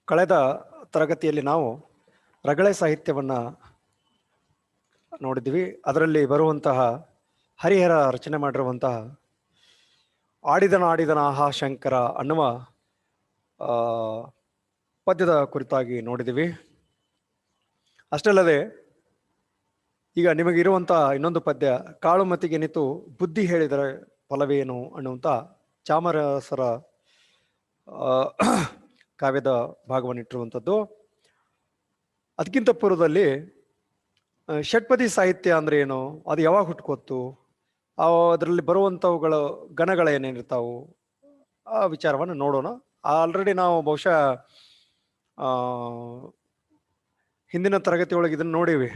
ಕಳೆದ ತರಗತಿಯಲ್ಲಿ ನಾವು ರಗಳೆ ಸಾಹಿತ್ಯವನ್ನು ನೋಡಿದ್ವಿ. ಅದರಲ್ಲಿ ಬರುವಂತಹ ಹರಿಹರ ರಚನೆ ಮಾಡಿರುವಂತಹ ಆಡಿದನ ಆಹಾ ಶಂಕರ ಅನ್ನುವ ಪದ್ಯದ ಕುರಿತಾಗಿ ನೋಡಿದ್ವಿ. ಅಷ್ಟಲ್ಲದೆ ಈಗ ನಿಮಗಿರುವಂತಹ ಇನ್ನೊಂದು ಪದ್ಯ, ಕಾಳುಮತಿಗೆ ನಿಂತು ಬುದ್ಧಿ ಹೇಳಿದರೆ ಫಲವೇನು ಅನ್ನುವಂಥ ಚಾಮರಸರ ಕಾವ್ಯದ ಭಾಗವನ್ನಿಟ್ಟಿರುವಂಥದ್ದು. ಅದಕ್ಕಿಂತ ಪೂರ್ವದಲ್ಲಿ ಷಟ್ಪದಿ ಸಾಹಿತ್ಯ ಅಂದ್ರೆ ಏನು, ಅದು ಯಾವಾಗ ಹುಟ್ಕೊತ್ತು, ಅದರಲ್ಲಿ ಬರುವಂಥವುಗಳ ಗಣಗಳೇನೇನಿರ್ತಾವು ಆ ವಿಚಾರವನ್ನು ನೋಡೋಣ. ಆಲ್ರೆಡಿ ನಾವು ಬಹುಶಃ ಹಿಂದಿನ ತರಗತಿ ಒಳಗೆ ಇದನ್ನು ನೋಡಿವಿ.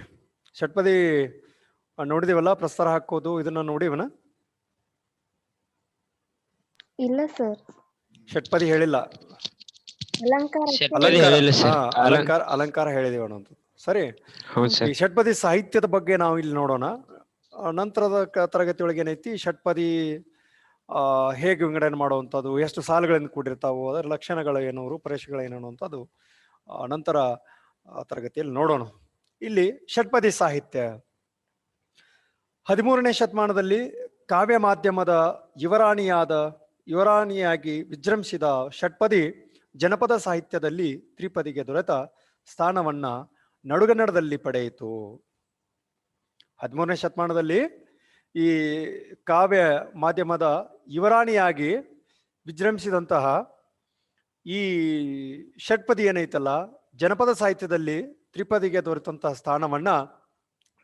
ಷಟ್ಪದಿ ನೋಡಿದೀವಲ್ಲ, ಪ್ರಸ್ತಾರ ಹಾಕೋದು ಇದನ್ನ ನೋಡಿವನ? ಇಲ್ಲ ಸರ್, ಷಟ್ಪದಿ ಹೇಳಿಲ್ಲ, ಅಲಂಕಾರ ಹೇಳಿದೀವ ಅನ್ನೋದು. ಸರಿ, ಈ ಷಟ್ಪದಿ ಸಾಹಿತ್ಯದ ಬಗ್ಗೆ ನಾವು ಇಲ್ಲಿ ನೋಡೋಣ. ನಂತರದ ತರಗತಿ ಒಳಗೆ ಏನೈತಿ, ಷಟ್ಪದಿ ಹೇಗೆ ವಿಂಗಡಣೆ ಮಾಡುವಂಥದ್ದು, ಎಷ್ಟು ಸಾಲುಗಳಿಂದ ಕೂಡಿರ್ತಾವು, ಅದರ ಲಕ್ಷಣಗಳು ಏನು, ರೂಪರೇಷೆಗಳೇನು ಅನ್ನುವಂಥದ್ದು ನಂತರ ತರಗತಿಯಲ್ಲಿ ನೋಡೋಣ. ಇಲ್ಲಿ ಷಟ್ಪದಿ ಸಾಹಿತ್ಯ 13ನೇ ಶತಮಾನದಲ್ಲಿ ಕಾವ್ಯ ಮಾಧ್ಯಮದ ಯುವರಾಣಿಯಾಗಿ ವಿಜೃಂಭಿಸಿದ ಷಟ್ಪದಿ ಜನಪದ ಸಾಹಿತ್ಯದಲ್ಲಿ ತ್ರಿಪದಿಗೆ ದೊರೆತ ಸ್ಥಾನವನ್ನ ನಡುಗನ್ನಡದಲ್ಲಿ ಪಡೆಯಿತು. 13ನೇ ಶತಮಾನದಲ್ಲಿ ಈ ಕಾವ್ಯ ಮಾಧ್ಯಮದ ಯುವರಾಣಿಯಾಗಿ ವಿಜೃಂಭಿಸಿದಂತಹ ಈ ಷಟ್ಪದಿ ಏನೈತಲ್ಲ, ಜನಪದ ಸಾಹಿತ್ಯದಲ್ಲಿ ತ್ರಿಪದಿಗೆ ದೊರೆತಂತಹ ಸ್ಥಾನವನ್ನ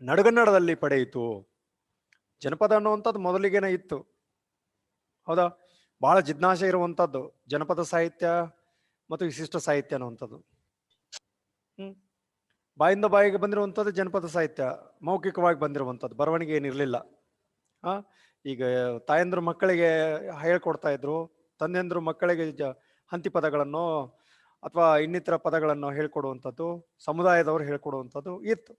ನಡುಗನ್ನಡದಲ್ಲಿ ಪಡೆಯಿತು. ಜನಪದ ಅನ್ನುವಂಥದ್ದು ಮೊದಲಿಗೇನೆ ಇತ್ತು, ಹೌದಾ? ಬಹಳ ಜಿಜ್ಞಾಸೆ ಇರುವಂಥದ್ದು ಜನಪದ ಸಾಹಿತ್ಯ ಮತ್ತು ವಿಶಿಷ್ಟ ಸಾಹಿತ್ಯ ಅನ್ನುವಂಥದ್ದು. ಬಾಯಿಂದ ಬಾಯಿಗೆ ಬಂದಿರುವಂಥದ್ದು ಜನಪದ ಸಾಹಿತ್ಯ, ಮೌಖಿಕವಾಗಿ ಬಂದಿರುವಂಥದ್ದು, ಬರವಣಿಗೆ ಏನಿರಲಿಲ್ಲ. ಈಗ ತಾಯಂದ್ರು ಮಕ್ಕಳಿಗೆ ಹೇಳ್ಕೊಡ್ತಾ ಇದ್ರು, ತಂದೆಂದ್ರು ಮಕ್ಕಳಿಗೆ ಹಂತಿ ಪದಗಳನ್ನು ಅಥವಾ ಇನ್ನಿತರ ಪದಗಳನ್ನು ಹೇಳ್ಕೊಡುವಂಥದ್ದು, ಸಮುದಾಯದವರು ಹೇಳ್ಕೊಡುವಂಥದ್ದು ಇತ್ತು.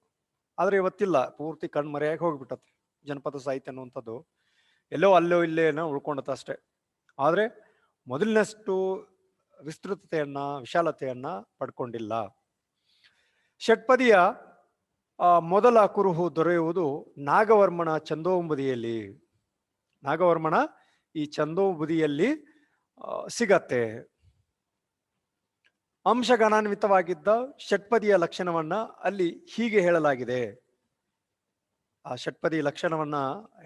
ಆದ್ರೆ ಇವತ್ತಿಲ್ಲ, ಪೂರ್ತಿ ಕಣ್ಮರೆಯಾಗಿ ಹೋಗ್ಬಿಟ್ಟತ್ತೆ ಜನಪದ ಸಾಹಿತ್ಯ ಅನ್ನುವಂಥದ್ದು. ಎಲ್ಲೋ ಅಲ್ಲೋ ಇಲ್ಲೇನೋ ಉಳ್ಕೊಂಡತ್ತ ಅಷ್ಟೇ. ಆದ್ರೆ ಮೊದಲಿನಷ್ಟು ವಿಸ್ತೃತತೆಯನ್ನ, ವಿಶಾಲತೆಯನ್ನ ಪಡ್ಕೊಂಡಿಲ್ಲ. ಷಟ್ಪದಿಯ ಮೊದಲ ಕುರುಹು ದೊರೆಯುವುದು ನಾಗವರ್ಮನ ಛಂದೋಂಬುದಿಯಲ್ಲಿ. ನಾಗವರ್ಮನ ಈ ಛಂದೋಂಬುದಿಯಲ್ಲಿ ಸಿಗತ್ತೆ. ಅಂಶಗಣಾನ್ವಿತವಾಗಿದ್ದ ಷಟ್ಪದಿಯ ಲಕ್ಷಣವನ್ನ ಅಲ್ಲಿ ಹೀಗೆ ಹೇಳಲಾಗಿದೆ. ಆ ಷಟ್ಪದಿ ಲಕ್ಷಣವನ್ನ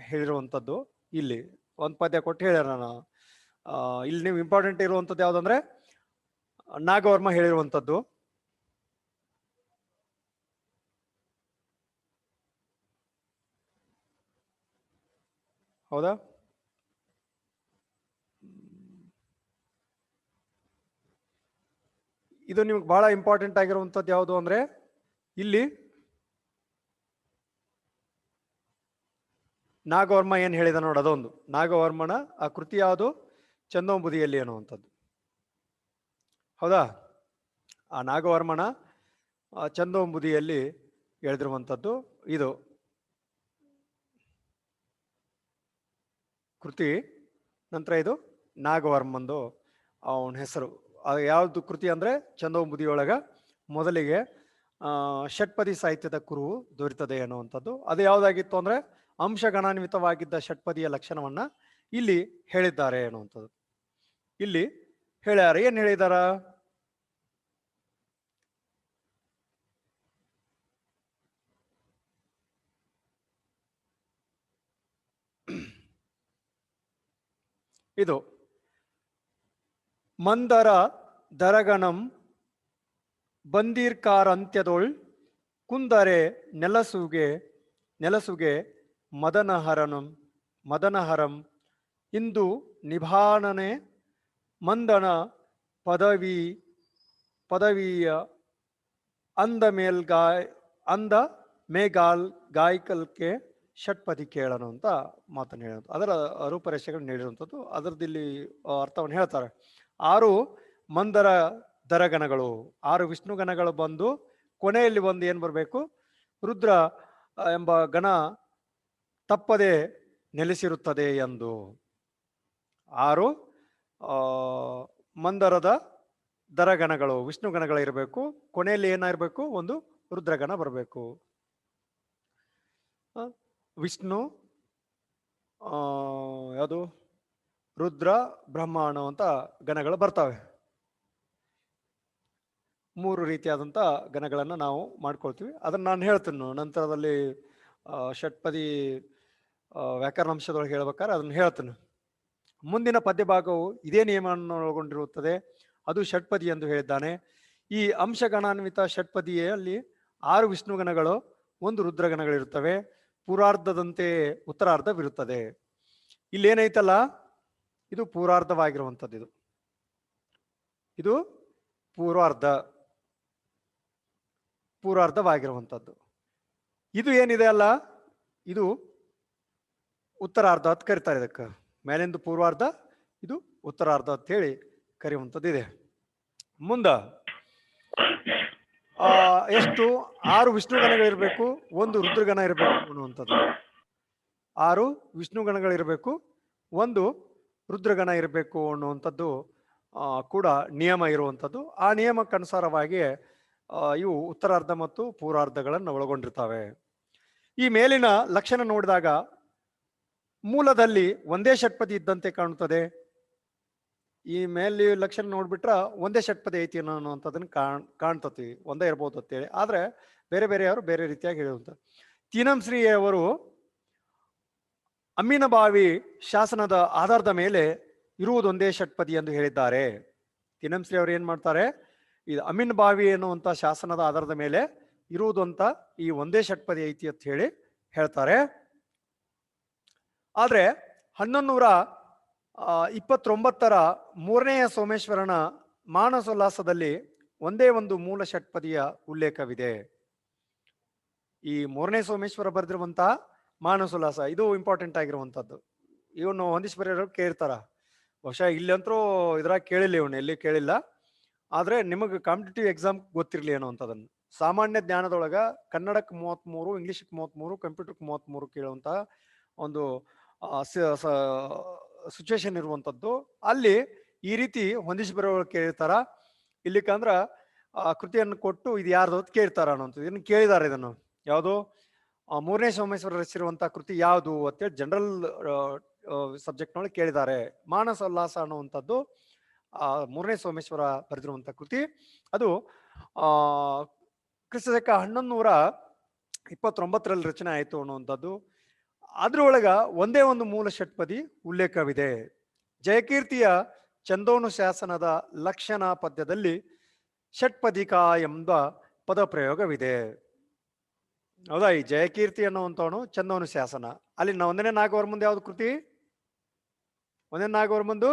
ಹೇಳಿರುವಂಥದ್ದು ಇಲ್ಲಿ ಒಂದು ಪದ್ಯ ಕೊಟ್ಟು ಹೇಳ್ಯಾರ. ಇಲ್ಲಿ ನೀವು ಇಂಪಾರ್ಟೆಂಟ್ ಇರುವಂಥದ್ದು ಯಾವ್ದಂದ್ರೆ ನಾಗವರ್ಮ ಹೇಳಿರುವಂಥದ್ದು. ಹೌದಾ? ಇದು ನಿಮ್ಗೆ ಬಹಳ ಇಂಪಾರ್ಟೆಂಟ್ ಆಗಿರುವಂಥದ್ದು ಯಾವುದು ಅಂದ್ರೆ, ಇಲ್ಲಿ ನಾಗವರ್ಮ ಏನ್ ಹೇಳಿದ ನೋಡ, ಅದೊಂದು ನಾಗವರ್ಮನ ಆ ಕೃತಿ ಯಾವುದು, ಛಂದೋಂಬುದಿಯಲ್ಲಿ ಅನ್ನುವಂಥದ್ದು. ಹೌದಾ? ಆ ನಾಗವರ್ಮನ ಛಂದೋಂಬುದಿಯಲ್ಲಿ ಹೇಳಿದಿರುವಂಥದ್ದು ಇದು ಕೃತಿ. ನಂತರ ಇದು ನಾಗವರ್ಮಂದು ಅವನ ಹೆಸರು. ಅದು ಯಾವ್ದು ಕೃತಿ ಅಂದ್ರೆ ಛಂದೋಂಬುದಿಯೊಳಗ ಮೊದಲಿಗೆ ಷಟ್ಪದಿ ಸಾಹಿತ್ಯದ ಕುರುಹು ದೊರೆತದೆ ಅನ್ನುವಂಥದ್ದು. ಅದು ಯಾವ್ದಾಗಿತ್ತು ಅಂದ್ರೆ ಅಂಶಗಣಾನ್ವಿತವಾಗಿದ್ದ ಷಟ್ಪದಿಯ ಲಕ್ಷಣವನ್ನ ಇಲ್ಲಿ ಹೇಳಿದ್ದಾರೆ ಅನ್ನುವಂಥದ್ದು. ಇಲ್ಲಿ ಹೇಳ್ಯಾರ. ಏನ್ ಹೇಳಿದಾರ? ಇದು ಮಂದರ ದರಗಣಂ ಬಂದೀರ್ಕಾರಂತ್ಯದೊಳ್ ಕುಂದರೆ ನೆಲಸುಗೆ ಮದನಹರಂ ಇಂದು ನಿಭಾನನೆ ಮಂದನ ಪದವಿಯ ಅಂದ ಮೇಗಾಲ್ ಗಾಯಕಲ್ಕೆ ಷಟ್ಪದಿ ಕೇಳನು ಅಂತ ಮಾತನ್ನು ಹೇಳೋದು. ಅದರ ರೂಪರೇಷೆಗಳನ್ನ ಹೇಳಿರುವಂಥದ್ದು. ಅದರದ್ದು ಇಲ್ಲಿ ಅರ್ಥವನ್ನು ಹೇಳ್ತಾರೆ. 6 ಮಂದರ ದರಗಣಗಳು, 6 ವಿಷ್ಣು ಗಣಗಳು ಬಂದು ಕೊನೆಯಲ್ಲಿ ಒಂದು ಏನ್ ಬರಬೇಕು, ರುದ್ರ ಎಂಬ ಗಣ ತಪ್ಪದೆ ನೆಲೆಸಿರುತ್ತದೆ ಎಂದು. 6 ಮಂದರದ ದರಗಣಗಳು ವಿಷ್ಣು ಗಣಗಳಿರಬೇಕು, ಕೊನೆಯಲ್ಲಿ ಏನಾಗಿರ್ಬೇಕು, ಒಂದು ರುದ್ರಗಣ ಬರಬೇಕು. ವಿಷ್ಣು, ಯಾವುದು, ರುದ್ರ, ಬ್ರಹ್ಮ ಅನ್ನುವಂಥ ಗಣಗಳು ಬರ್ತವೆ. 3 ರೀತಿಯಾದಂಥ ಗಣಗಳನ್ನು ನಾವು ಮಾಡ್ಕೊಳ್ತೀವಿ. ಅದನ್ನು ನಾನು ಹೇಳ್ತೀನಿ ನಂತರದಲ್ಲಿ ಷಟ್ಪದಿ ವ್ಯಾಕರಣಾಂಶದೊಳಗೆ ಹೇಳ್ಬೇಕಾದ್ರೆ ಅದನ್ನು ಹೇಳ್ತೀನಿ. ಮುಂದಿನ ಪದ್ಯ ಭಾಗವು ಇದೇ ನಿಯಮವನ್ನು ಒಳಗೊಂಡಿರುತ್ತದೆ, ಅದು ಷಟ್ಪದಿ ಎಂದು ಹೇಳಿದ್ದಾನೆ. ಈ ಅಂಶಗಣಾನ್ವಿತ ಷಟ್ಪದಿಯಲ್ಲಿ 6 ವಿಷ್ಣು ಗಣಗಳು, 1 ರುದ್ರಗಣಗಳಿರುತ್ತವೆ. ಪೂರ್ವಾರ್ಧದಂತೆ ಉತ್ತರಾರ್ಧವಿರುತ್ತದೆ. ಇಲ್ಲೇನೈತಲ್ಲ, ಇದು ಪೂರ್ವಾರ್ಧವಾಗಿರುವಂಥದ್ದು. ಇದು ಪೂರ್ವಾರ್ಧವಾಗಿರುವಂಥದ್ದು. ಇದು ಏನಿದೆ ಅಲ್ಲ, ಇದು ಉತ್ತರಾರ್ಧ ಅಂತ ಕರಿತಾರೆ. ಇದಕ್ಕೆ ಮೇಲಿಂದ ಪೂರ್ವಾರ್ಧ, ಇದು ಉತ್ತರಾರ್ಧ ಅಂತ ಹೇಳಿ ಕರೆಯುವಂಥದ್ದು ಇದೆ. ಮುಂದ ಎಷ್ಟು 6 ವಿಷ್ಣು ಗಣಗಳಿರ್ಬೇಕು, 1 ರುದ್ರಗಣ ಇರಬೇಕು ಅನ್ನುವಂಥದ್ದು. 6 ವಿಷ್ಣು ಗಣಗಳಿರಬೇಕು, 1 ರುದ್ರಗಣ ಇರಬೇಕು ಅನ್ನುವಂಥದ್ದು ಕೂಡ ನಿಯಮ ಇರುವಂಥದ್ದು. ಆ ನಿಯಮಕ್ಕನುಸಾರವಾಗಿ ಇವು ಉತ್ತರಾರ್ಧ ಮತ್ತು ಪೂರ್ವಾರ್ಧಗಳನ್ನು ಒಳಗೊಂಡಿರ್ತವೆ. ಈ ಮೇಲಿನ ಲಕ್ಷಣ ನೋಡಿದಾಗ ಮೂಲದಲ್ಲಿ ಒಂದೇ ಷಟ್ಪದಿ ಇದ್ದಂತೆ ಕಾಣುತ್ತದೆ. ಈ ಮೇಲೆ ಲಕ್ಷಣ ನೋಡ್ಬಿಟ್ರ ಒಂದೇ ಷಟ್ಪದಿ ಐತಿ ಅನ್ನುವಂಥದ್ದನ್ನು ಕಾಣ್ತತಿ, ಒಂದೇ ಇರ್ಬೋದು ಅಂತೇಳಿ. ಆದ್ರೆ ಬೇರೆ ಬೇರೆಯವರು ಬೇರೆ ರೀತಿಯಾಗಿ ಹೇಳುವಂಥ. ತೀನಂಶ್ರೀ ಅವರು ಅಮ್ಮಿನಬಾವಿ ಶಾಸನದ ಆಧಾರದ ಮೇಲೆ ಇರುವುದೊಂದೇ ಷಟ್ಪದಿ ಎಂದು ಹೇಳಿದ್ದಾರೆ. ತೀನಂಶ್ರೀ ಅವರು ಏನ್ ಮಾಡ್ತಾರೆ, ಇದು ಅಮ್ಮಿನಬಾವಿ ಎನ್ನುವಂತ ಶಾಸನದ ಆಧಾರದ ಮೇಲೆ ಇರುವುದಂತ ಈ ಒಂದೇ ಷಟ್ಪದಿ ಐತಿ ಅಂತ ಹೇಳಿ ಹೇಳ್ತಾರೆ. ಆದ್ರೆ 1129 ಮೂರನೆಯ ಸೋಮೇಶ್ವರನ ಮಾನಸೋಲ್ಲಾಸದಲ್ಲಿ ಒಂದೇ ಒಂದು ಮೂಲ ಷಟ್ಪದಿಯ ಉಲ್ಲೇಖವಿದೆ. ಈ 3ನೇ ಸೋಮೇಶ್ವರ ಬರೆದಿರುವಂತಹ ಮಾನಸೋಲ್ಲಾಸ ಇದು ಇಂಪಾರ್ಟೆಂಟ್ ಆಗಿರುವಂತದ್ದು. ಇವನು ಹೊಂದಿಸ್ಬರೋರು ಕೇಳ್ತಾರ, ಬಹುಶಃ ಇಲ್ಲಂತರೂ ಇದ್ರಾಗ ಕೇಳಿಲ್ಲ, ಇವನು ಎಲ್ಲಿ ಕೇಳಿಲ್ಲ. ಆದ್ರೆ ನಿಮಗೆ ಕಾಂಪಿಟೇಟಿವ್ ಎಕ್ಸಾಮ್ ಗೊತ್ತಿರ್ಲಿ ಏನೋ ಅಂತದನ್ನು. ಸಾಮಾನ್ಯ ಜ್ಞಾನದೊಳಗ ಕನ್ನಡಕ್ಕೆ 33, ಇಂಗ್ಲಿಷ್ಗೆ 33, ಕಂಪ್ಯೂಟರ್ಗೆ 33 ಕೇಳುವಂತ ಒಂದು ಸಿಚುವೇಶನ್ ಇರುವಂತದ್ದು. ಅಲ್ಲಿ ಈ ರೀತಿ ಹೊಂದಿಸಿ ಬರೋರು ಕೇಳ್ತಾರ. ಇಲ್ಲಿಕಂದ್ರ ಕೃತಿಯನ್ನು ಕೊಟ್ಟು ಇದು ಯಾರ್ದು ಅಂತ ಕೇಳ್ತಾರ ಅನ್ನೋಂಥದ್ದು. ಇದನ್ನು ಕೇಳಿದಾರೆ. ಇದನ್ನು ಯಾವುದು 3ನೇ ಸೋಮೇಶ್ವರ ರಚಿಸಿರುವಂತಹ ಕೃತಿ ಯಾವುದು ಅಂತೇಳಿ ಜನರಲ್ ಸಬ್ಜೆಕ್ಟ್ ನೊಳಗೆ ಕೇಳಿದ್ದಾರೆ. ಮಾನಸೋಲ್ಲಾಸ ಅನ್ನುವಂಥದ್ದು 3ನೇ ಸೋಮೇಶ್ವರ ಬರೆದಿರುವಂತ ಕೃತಿ. ಅದು ಕ್ರಿಸ್ತಶಕ 1129 ರಚನೆ ಆಯಿತು ಅನ್ನುವಂಥದ್ದು. ಅದ್ರೊಳಗ ಒಂದೇ ಒಂದು ಮೂಲ ಷಟ್ಪದಿ ಉಲ್ಲೇಖವಿದೆ. ಜಯಕೀರ್ತಿಯ ಚಂದೋನುಶಾಸನದ ಲಕ್ಷಣ ಪದ್ಯದಲ್ಲಿ ಷಟ್ಪದಿಕ ಎಂಬ ಪದ ಪ್ರಯೋಗವಿದೆ. ಹೌದಾ? ಈ ಜಯಕೀರ್ತಿ ಅನ್ನುವಂಥವನು ಚಂದೋನುಶಾಸನ. ಅಲ್ಲಿ 1ನೇ ನಾಗವರ್ಮಂದು ಯಾವ್ದು ಕೃತಿ? 1ನೇ ನಾಗವರ್ಮಂದು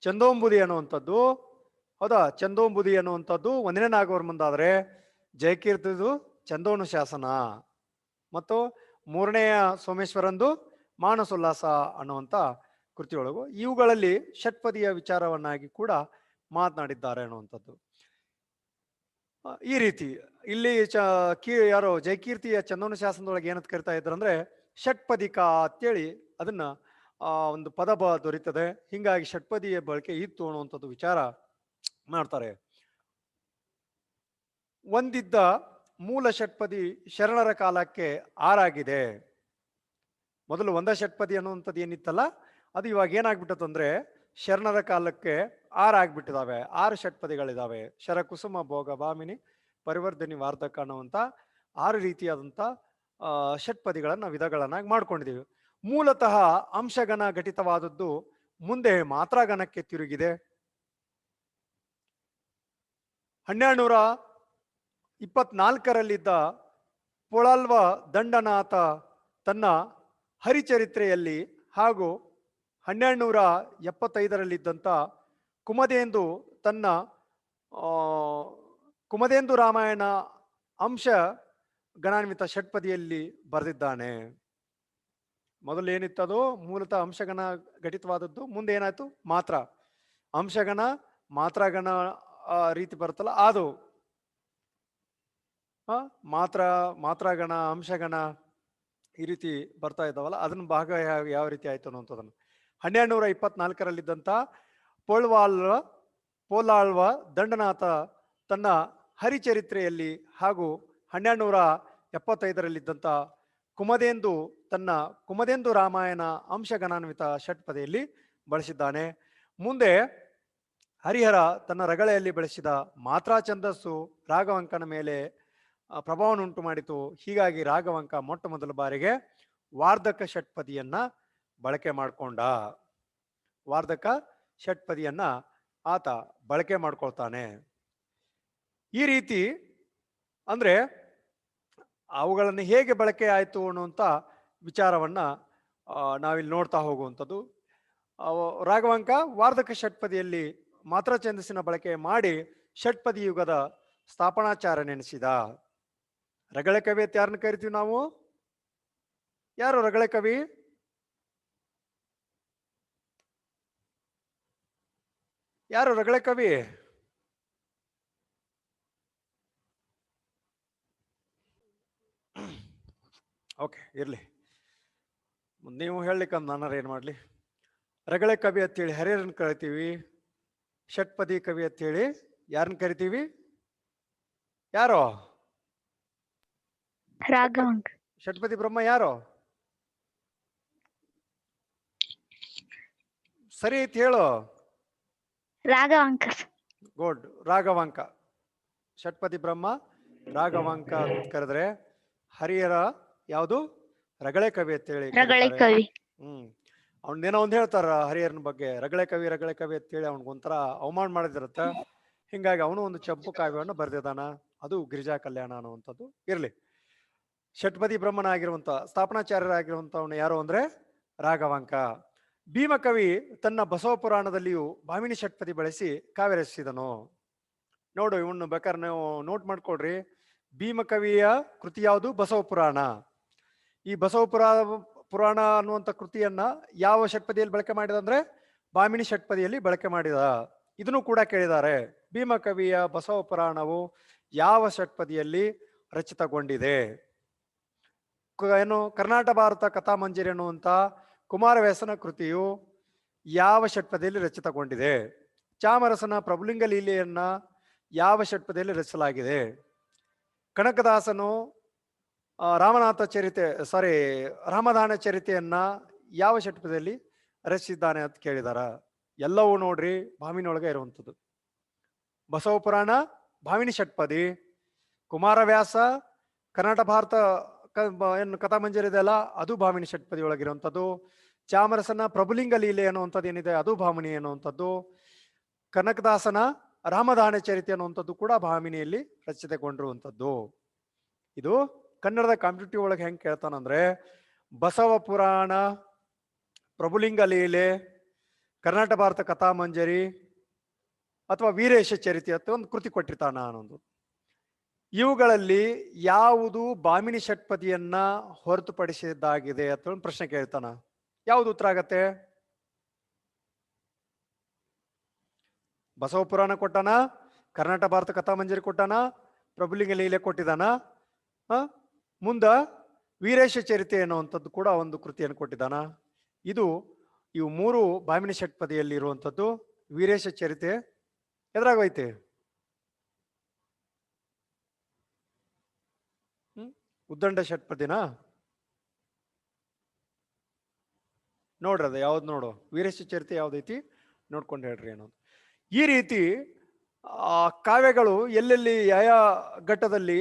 ಚಂದೋಂಬುದಿ ಅನ್ನುವಂಥದ್ದು. ಹೌದಾ? ಚಂದೋಂಬುದಿ ಅನ್ನುವಂಥದ್ದು 1ನೇ ನಾಗವರ್ಮಂದಾದ್ರೆ ಜಯಕೀರ್ತಿದು ಚಂದೋನುಶಾಸನ ಮತ್ತು 3ನೇಯ ಸೋಮೇಶ್ವರಂದು ಮಾನಸೋಲ್ಲಾಸ ಅನ್ನುವಂಥ ಕೃತಿಯೊಳಗು ಇವುಗಳಲ್ಲಿ ಷಟ್ಪದಿಯ ವಿಚಾರವನ್ನಾಗಿ ಕೂಡ ಮಾತನಾಡಿದ್ದಾರೆ ಅನ್ನುವಂಥದ್ದು. ಈ ರೀತಿ ಇಲ್ಲಿ ಯಾರೋ ಜಯಕೀರ್ತಿಯ ಚಂದೋನುಶಾಸನದೊಳಗೆ ಏನಂತ ಕರಿತಾ ಇದ್ರು ಅಂದ್ರೆ ಷಟ್ಪದಿಕ ಅಂತೇಳಿ ಅದನ್ನ ಒಂದು ಪದ ದೊರೀತದೆ. ಹಿಂಗಾಗಿ ಷಟ್ಪದಿಯ ಬಳಕೆ ಇತ್ತು ಅನ್ನುವಂಥದ್ದು ವಿಚಾರ ಮಾಡ್ತಾರೆ. ಒಂದಿದ್ದ ಮೂಲ ಷಟ್ಪದಿ ಶರಣರ ಕಾಲಕ್ಕೆ 6 ಆಗಿದೆ. ಮೊದಲು ಒಂದ ಷಟ್ಪದಿ ಅನ್ನುವಂಥದ್ದು ಏನಿತ್ತಲ್ಲ ಅದು ಇವಾಗ ಏನಾಗ್ಬಿಟ್ಟದಂದ್ರೆ ಶರಣರ ಕಾಲಕ್ಕೆ 6 ಆಗ್ಬಿಟ್ಟಿದಾವೆ. 6 ಷಟ್ಪದಿಗಳಿದಾವೆ. ಶರಕುಸುಮ, ಭೋಗ, ಭಾಮಿನಿ, ಪರಿವರ್ಧನಿ, ವಾರ್ಧಕ ಅನ್ನುವಂಥ 6 ರೀತಿಯಾದಂಥ ಷಟ್ಪದಿಗಳನ್ನ ವಿಧಗಳನ್ನಾಗಿ ಮಾಡ್ಕೊಂಡಿದ್ದೀವಿ. ಮೂಲತಃ ಅಂಶಗಣ ಘಟಿತವಾದದ್ದು ಮುಂದೆ ಮಾತ್ರಾಗಣಕ್ಕೆ ತಿರುಗಿದೆ. 1224ರಲ್ಲಿದ್ದ ಪೊಳಲ್ವ ದಂಡನಾಥ ತನ್ನ ಹರಿಚರಿತ್ರೆಯಲ್ಲಿ ಹಾಗೂ 1275ರಲ್ಲಿದ್ದಂಥ ಕುಮದೇಂದು ತನ್ನ ಕುಮದೇಂದು ರಾಮಾಯಣ ಅಂಶ ಗಣಾನ್ವಿತ ಷಟ್ಪದಿಯಲ್ಲಿ ಬರೆದಿದ್ದಾನೆ. ಮೊದಲು ಏನಿತ್ತದು ಮೂಲತಃ ಅಂಶಗಣ ಘಟಿತವಾದದ್ದು, ಮುಂದೆ ಏನಾಯ್ತು ಮಾತ್ರ ಅಂಶಗಣ ಮಾತ್ರಗಣ ರೀತಿ ಬರುತ್ತಲ್ಲ ಅದು ಮಾತ್ರಗಣ ಅಂಶಗಣ ಈ ರೀತಿ ಬರ್ತಾ ಇದ್ದಾವಲ್ಲ ಅದನ್ನ ಭಾಗ ಯಾವ ರೀತಿ ಆಯ್ತು ಅನ್ನೋಂಥದನ್ನು 1224ರಲ್ಲಿದ್ದಂಥ ಪೋಲಾಳ್ವ ದಂಡನಾಥ ತನ್ನ ಹರಿಚರಿತ್ರೆಯಲ್ಲಿ ಹಾಗೂ 1275ರಲ್ಲಿದ್ದಂಥ ಕುಮದೇಂದು ತನ್ನ ಕುಮದೇಂದು ರಾಮಾಯಣ ಅಂಶಗಣಾನ್ವಿತ ಷಟ್ಪದಿಯಲ್ಲಿ ಬಳಸಿದ್ದಾನೆ. ಮುಂದೆ ಹರಿಹರ ತನ್ನ ರಗಳೆಯಲ್ಲಿ ಬಳಸಿದ ಮಾತ್ರಾ ಛಂದಸ್ಸು ರಾಘವಂಕನ ಮೇಲೆ ಪ್ರಭಾವವನ್ನುಂಟು ಮಾಡಿತು. ಹೀಗಾಗಿ ರಾಘವಂಕ ಮೊಟ್ಟ ಮೊದಲ ಬಾರಿಗೆ ವಾರ್ಧಕ ಷಟ್ಪದಿಯನ್ನ ಬಳಕೆ ಮಾಡಿಕೊಂಡ. ವಾರ್ಧಕ ಷಟ್ಪದಿಯನ್ನ ಆತ ಬಳಕೆ ಮಾಡ್ಕೊಳ್ತಾನೆ. ಈ ರೀತಿ ಅಂದ್ರೆ ಅವುಗಳನ್ನು ಹೇಗೆ ಬಳಕೆ ಆಯಿತು ಅನ್ನುವಂಥ ವಿಚಾರವನ್ನ ನಾವಿಲ್ಲಿ ನೋಡ್ತಾ ಹೋಗುವಂಥದ್ದು. ರಾಘವಂಕ ವಾರ್ಧಕ ಷಟ್ಪದಿಯಲ್ಲಿ ಮಾತ್ರ ಛಂದಸ್ಸಿನ ಬಳಕೆ ಮಾಡಿ ಷಟ್ಪದಿ ಯುಗದ ಸ್ಥಾಪನಾಚಾರ ನೆನೆಸಿದ. ರಗಳೆ ಕವಿ ಅಂತ ಯಾರನ್ನ ಕರಿತೀವಿ ನಾವು? ಯಾರು ರಗಳೆ ಕವಿ? ಯಾರು ರಗಳೆ ಕವಿ? ಓಕೆ, ಇರ್ಲಿ, ನೀವು ಹೇಳಲಿಕ್ಕೆ ನಾನಾರ ಏನ್ ಮಾಡ್ಲಿ. ರಗಳೆ ಕವಿ ಅಂತೇಳಿ ಹರಿಹರನ್ ಕರಿತೀವಿ. ಷಟ್ಪದಿ ಕವಿ ಅಂತೇಳಿ ಯಾರನ್ನ ಕರಿತೀವಿ? ಯಾರೋ? ರಾಘವಂಕ. ಷಟ್ಪದಿ ಬ್ರಹ್ಮ ಯಾರೋ? ಸರಿ ಐತಿ ಹೇಳು. ರಾಘವಂಕ. ಗುಡ್, ರಾಘವಂಕ. ಷಟ್ಪದಿ ಬ್ರಹ್ಮ ರಾಘವಂಕ ಕರೆದ್ರೆ ಹರಿಹರ ಯಾವುದು? ರಗಳೆ ಕವಿ ಅಂತೇಳಿ. ರಗಳೆ ಕವಿ. ಅವ್ನೇನೋ ಒಂದ್ ಹೇಳ್ತಾರ ಹರಿಹರನ ಬಗ್ಗೆ, ರಗಳೆ ಕವಿ ರಗಳೆ ಕವಿ ಅಂತೇಳಿ ಅವ್ನಿಗೊಂಥರ ಅವಮಾನ ಮಾಡಿದಿರತ್ತ. ಹಿಂಗಾಗಿ ಅವನು ಒಂದು ಚಂಪು ಕಾವ್ಯವನ್ನು ಬರೆದಿದ್ದಾನ, ಅದು ಗಿರಿಜಾ ಕಲ್ಯಾಣ ಅನ್ನುವಂಥದ್ದು. ಇರ್ಲಿ, ಷಟ್ಪದಿ ಬ್ರಹ್ಮನಾಗಿರುವಂತ ಸ್ಥಾಪನಾಚಾರ್ಯರಾಗಿರುವಂತ ಅವನು ಯಾರು ಅಂದ್ರೆ ರಾಘವಂಕ. ಭೀಮಕವಿ ತನ್ನ ಬಸವ ಪುರಾಣದಲ್ಲಿಯೂ ಭಾಮಿನಿ ಷಟ್ಪದಿ ಬಳಸಿ ಕಾವ್ಯ ರಚಿಸಿದನು. ನೋಡು, ಇವನು ಬೇಕಾದ್ರೆ ನೀವು ನೋಟ್ ಮಾಡ್ಕೊಳ್ರಿ. ಭೀಮಕವಿಯ ಕೃತಿ ಯಾವುದು? ಬಸವ ಪುರಾಣ. ಈ ಬಸವ ಪುರಾಣ ಅನ್ನುವಂಥ ಕೃತಿಯನ್ನ ಯಾವ ಷಟ್ಪದಿಯಲ್ಲಿ ಬಳಕೆ ಮಾಡಿದ ಅಂದ್ರೆ ಭಾಮಿನಿ ಷಟ್ಪದಿಯಲ್ಲಿ ಬಳಕೆ ಮಾಡಿದ. ಇದನ್ನು ಕೂಡ ಕೇಳಿದ್ದಾರೆ. ಭೀಮಕವಿಯ ಬಸವ ಪುರಾಣವು ಯಾವ ಷಟ್ಪದಿಯಲ್ಲಿ ರಚಿತಗೊಂಡಿದೆ? ಏನು ಕರ್ನಾಟಕ ಭಾರತ ಕಥಾಮಂಜರಿ ಅನ್ನುವಂಥ ಕುಮಾರವ್ಯಾಸನ ಕೃತಿಯು ಯಾವ ಷಟ್ಪದಿಯಲ್ಲಿ ರಚಿತಗೊಂಡಿದೆ? ಚಾಮರಸನ ಪ್ರಭುಲಿಂಗ ಲೀಲೆಯನ್ನ ಯಾವ ಷಟ್ಪದಿಯಲ್ಲಿ ರಚಿಸಲಾಗಿದೆ? ಕನಕದಾಸನು ರಾಮದಾನ ಚರಿತೆಯನ್ನ ಯಾವ ಷಟ್ಪದಿಯಲ್ಲಿ ರಚಿಸಿದ್ದಾನೆ ಅಂತ ಕೇಳಿದಾರ. ಎಲ್ಲವೂ ನೋಡ್ರಿ ಭಾಮಿನಿಯೊಳಗೆ ಇರುವಂಥದ್ದು. ಬಸವ ಪುರಾಣ ಭಾಮಿನಿ ಷಟ್ಪದಿ, ಕುಮಾರವ್ಯಾಸ ಕರ್ನಾಟಕ ಭಾರತ ಏನು ಕಥಾಮಂಜರಿ ಇದೆಯಲ್ಲ ಅದು ಭಾಮಿನಿ ಷಟ್ಪದಿ ಒಳಗಿರುವಂಥದ್ದು. ಚಾಮರಸನ ಪ್ರಭುಲಿಂಗ ಲೀಲೆ ಅನ್ನುವಂಥದ್ದು ಏನಿದೆ ಅದು ಭಾಮಿನಿ ಅನ್ನುವಂಥದ್ದು. ಕನಕದಾಸನ ರಾಮದಾನ ಚರಿತೆ ಅನ್ನುವಂಥದ್ದು ಕೂಡ ಭಾಮಿನಿಯಲ್ಲಿ ರಚಿತಗೊಂಡಿರುವಂಥದ್ದು. ಇದು ಕನ್ನಡದ ಕಾಂಪಿಟೇಟಿವ್ ಒಳಗೆ ಹೆಂಗೆ ಕೇಳ್ತಾನಂದ್ರೆ ಬಸವ ಪುರಾಣ, ಪ್ರಭುಲಿಂಗ ಲೀಲೆ, ಕರ್ನಾಟಕ ಭಾರತ ಕಥಾಮಂಜರಿ ಅಥವಾ ವೀರೇಶ ಚರಿತೆ ಅಂತ ಒಂದು ಕೃತಿ ಕೊಟ್ಟಿರ್ತಾನ ಅನ್ನೋದು. ಇವುಗಳಲ್ಲಿ ಯಾವುದು ಭಾಮಿನಿ ಷಟ್ಪದಿಯನ್ನ ಹೊರತುಪಡಿಸಿದ್ದಾಗಿದೆ ಅಂತ ಒಂದು ಪ್ರಶ್ನೆ ಕೇಳ್ತಾನ. ಯಾವುದು ಉತ್ತರ ಆಗತ್ತೆ? ಬಸವ ಪುರಾಣ ಕೊಟ್ಟಾನ, ಕರ್ನಾಟಕ ಭಾರತ ಕಥಾಮಂಜರಿ ಕೊಟ್ಟಾನ, ಪ್ರಭುಲಿಂಗ ಲೀಲೆ ಕೊಟ್ಟಿದ್ದಾನ, ಮುಂದ ವೀರೇಶ ಚರಿತೆ ಅನ್ನುವಂಥದ್ದು ಕೂಡ ಒಂದು ಕೃತಿಯನ್ನು ಕೊಟ್ಟಿದ್ದಾನ. ಇವು ಮೂರು ಭಾಮಿನಿ ಷಟ್ಪದಿಯಲ್ಲಿ ಇರುವಂಥದ್ದು. ವೀರೇಶ ಚರಿತೆ ಎದುರಾಗೋಯ್ತೆ? ಉದ್ದಂಡ ಷಟ್ಪದಿನ ನೋಡ್ರಿ, ಅದ ಯಾವ್ದು ನೋಡು, ವೀರೇಶ ಚರಿತೆ ಯಾವ್ದೈತಿ ನೋಡ್ಕೊಂಡು ಹೇಳ್ರಿ ಅನ್ನೋದು. ಈ ರೀತಿ ಕಾವ್ಯಗಳು ಎಲ್ಲೆಲ್ಲಿ ಯಾವ ಘಟ್ಟದಲ್ಲಿ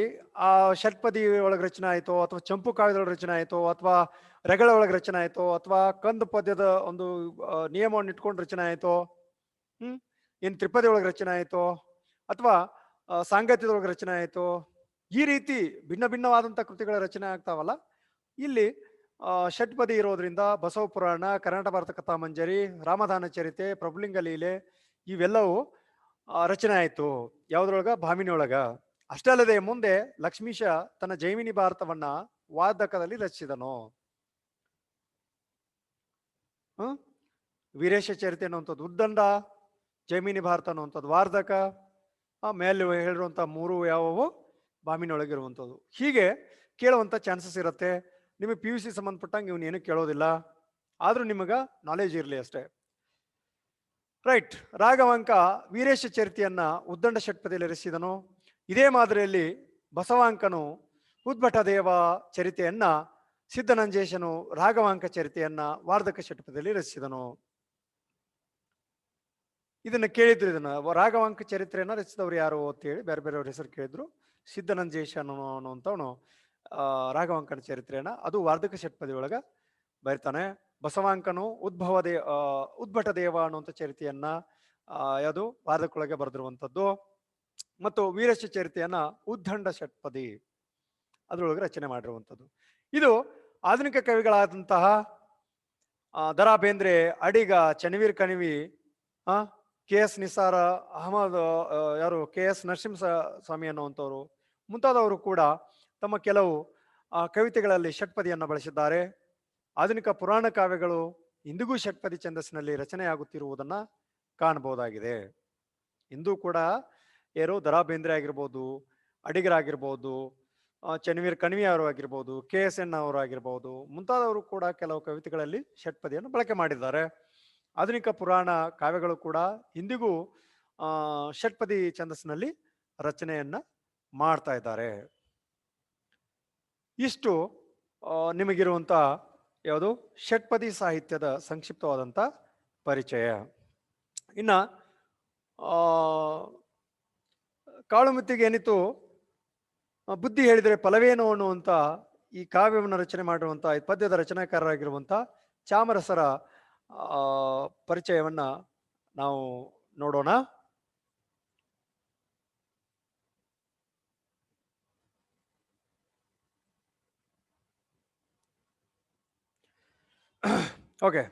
ಆ ಷಟ್ಪದಿ ಒಳಗೆ ರಚನೆ ಆಯಿತೋ, ಅಥವಾ ಚಂಪು ಕಾವ್ಯದೊಳಗೆ ರಚನೆ ಆಯಿತೋ, ಅಥವಾ ರಗಳ ಒಳಗೆ ರಚನೆ ಆಯಿತೋ, ಅಥವಾ ಕಂದು ಪದ್ಯದ ಒಂದು ನಿಯಮವನ್ನು ಇಟ್ಕೊಂಡು ರಚನೆ ಆಯಿತೋ, ಏನು ತ್ರಿಪದಿ ಒಳಗೆ ರಚನೆ ಆಯಿತೋ, ಅಥವಾ ಸಾಂಗತ್ಯದೊಳಗೆ ರಚನೆ ಆಯಿತೋ, ಈ ರೀತಿ ಭಿನ್ನ ಭಿನ್ನವಾದಂಥ ಕೃತಿಗಳ ರಚನೆ ಆಗ್ತಾವಲ್ಲ. ಇಲ್ಲಿ ಷಟ್ಪದಿ ಇರೋದ್ರಿಂದ ಬಸವ ಪುರಾಣ, ಕರ್ನಾಟಕ ಭಾರತ ಕಥಾಮಂಜರಿ, ರಾಮದಾನ ಚರಿತೆ, ಪ್ರಭುಲಿಂಗ ಲೀಲೆ ಇವೆಲ್ಲವೂ ರಚನೆ ಆಯಿತು. ಯಾವುದ್ರೊಳಗ? ಭಾಮಿನಿ ಒಳಗ. ಅಷ್ಟೇ ಅಲ್ಲದೆ ಮುಂದೆ ಲಕ್ಷ್ಮೀಶ ತನ್ನ ಜೈಮಿನಿ ಭಾರತವನ್ನ ವಾರ್ಧಕದಲ್ಲಿ ರಚಿಸಿದನು. ವೀರೇಶ ಚರಿತೆ ಅನ್ನುವಂಥದ್ದು ಉದ್ದಂಡ, ಜೈಮಿನಿ ಭಾರತ ಅನ್ನುವಂಥದ್ದು ವಾರ್ಧಕ, ಮೇಲೆ ಹೇಳಿರುವಂಥ ಮೂರು ಯಾವುವು ಭಾಮಿನಿ ಒಳಗಿರುವಂಥದ್ದು. ಹೀಗೆ ಕೇಳುವಂಥ ಚಾನ್ಸಸ್ ಇರುತ್ತೆ. ನಿಮಗೆ PUC ಸಂಬಂಧಪಟ್ಟಂಗೆ ಇವನು ಏನು ಕೇಳೋದಿಲ್ಲ, ಆದ್ರೂ ನಿಮಗೆ ನಾಲೆಜ್ ಇರಲಿ ಅಷ್ಟೇ. ರೈಟ್. ರಾಘವಾಂಕ ವೀರೇಶ ಚರಿತೆಯನ್ನ ಉದ್ದಂಡ ಷಟ್ಪದಿಯಲ್ಲಿ ರಚಿಸಿದನು. ಇದೇ ಮಾದರಿಯಲ್ಲಿ ಬಸವಾಂಕನು ಉದ್ಭಟ ದೇವ ಚರಿತೆಯನ್ನ, ಸಿದ್ಧನಂಜೇಶನು ರಾಘವಾಂಕ ಚರಿತೆಯನ್ನ ವಾರ್ಧಕ ಷಟ್ಪದಿಯಲ್ಲಿ ರಚಿಸಿದನು. ಇದನ್ನ ಕೇಳಿದ್ರು, ಇದನ್ನ ರಾಘವಾಂಕ ಚರಿತ್ರೆಯನ್ನ ರಚಿಸಿದವರು ಯಾರು ಅಂತೇಳಿ ಬೇರೆ ಬೇರೆಯವ್ರ ಹೆಸರು ಕೇಳಿದ್ರು. ಸಿದ್ಧನಂಜೇಶ ಅನ್ನುವಂಥವನು ರಾಘವಾಂಕನ ಚರಿತ್ರೆಯನ್ನ ಅದು ವಾರ್ಧಕ ಷಟ್ಪದಿ ಒಳಗ ಬರಿತಾನೆ. ಬಸವಾಂಕನು ಉದ್ಭಟ ದೇವ ಅನ್ನುವಂಥ ಚರಿತೆಯನ್ನ ಯಾವುದು ವಾರ್ಧಕ್ಕೊಳಗೆ ಬರೆದಿರುವಂಥದ್ದು. ಮತ್ತು ವೀರೇಶ ಚರಿತೆಯನ್ನ ಉದ್ದಂಡ ಷಟ್ಪದಿ ಅದ್ರೊಳಗೆ ರಚನೆ ಮಾಡಿರುವಂಥದ್ದು. ಇದು ಆಧುನಿಕ ಕವಿಗಳಾದಂತಹ ದರಾ ಬೇಂದ್ರೆ, ಅಡಿಗ, ಚನ್ನವೀರ್ ಕಣಿವಿ, KS ನಿಸಾರ, ಅಹಮದ್ ಯಾರು KS ನರಸಿಂಹಸ್ವಾಮಿ ಅನ್ನುವಂಥವ್ರು ಮುಂತಾದವರು ಕೂಡ ತಮ್ಮ ಕೆಲವು ಕವಿತೆಗಳಲ್ಲಿ ಷಟ್ಪದಿಯನ್ನು ಬಳಸಿದ್ದಾರೆ. ಆಧುನಿಕ ಪುರಾಣ ಕಾವ್ಯಗಳು ಇಂದಿಗೂ ಷಟ್ಪದಿ ಛಂದಸ್ಸಿನಲ್ಲಿ ರಚನೆಯಾಗುತ್ತಿರುವುದನ್ನ ಕಾಣಬಹುದಾಗಿದೆ. ಇಂದು ಕೂಡ ಯಾರು ದರಾ ಬೇಂದ್ರೆ ಆಗಿರ್ಬೋದು, ಅಡಿಗರಾಗಿರ್ಬೋದು, ಚನ್ನವೀರ್ ಕಣಿವಿ ಅವರು ಆಗಿರ್ಬೋದು, KSN ಅವರು ಆಗಿರ್ಬೋದು, ಮುಂತಾದವರು ಕೂಡ ಕೆಲವು ಕವಿತೆಗಳಲ್ಲಿ ಷಟ್ಪದಿಯನ್ನು ಬಳಕೆ ಮಾಡಿದ್ದಾರೆ. ಆಧುನಿಕ ಪುರಾಣ ಕಾವ್ಯಗಳು ಕೂಡ ಇಂದಿಗೂ ಷಟ್ಪದಿ ಛಂದಸ್ಸಿನಲ್ಲಿ ರಚನೆಯನ್ನ ಮಾಡ್ತಾ ಇದ್ದಾರೆ. ಇಷ್ಟು ನಿಮಗಿರುವಂತ ಯಾವುದು ಷಟ್ಪದಿ ಸಾಹಿತ್ಯದ ಸಂಕ್ಷಿಪ್ತವಾದಂಥ ಪರಿಚಯ. ಇನ್ನ ಕಾಳುಮುತ್ತಿಗೆ ಏನಿತ್ತು, ಬುದ್ಧಿ ಹೇಳಿದರೆ ಫಲವೇನು ಅನ್ನುವಂಥ ಈ ಕಾವ್ಯವನ್ನು ರಚನೆ ಮಾಡಿರುವಂಥ ಈ ಪದ್ಯದ ರಚನಾಕಾರರಾಗಿರುವಂಥ ಚಾಮರಸರ ಪರಿಚಯವನ್ನ ನಾವು ನೋಡೋಣ. ಓಕೆ,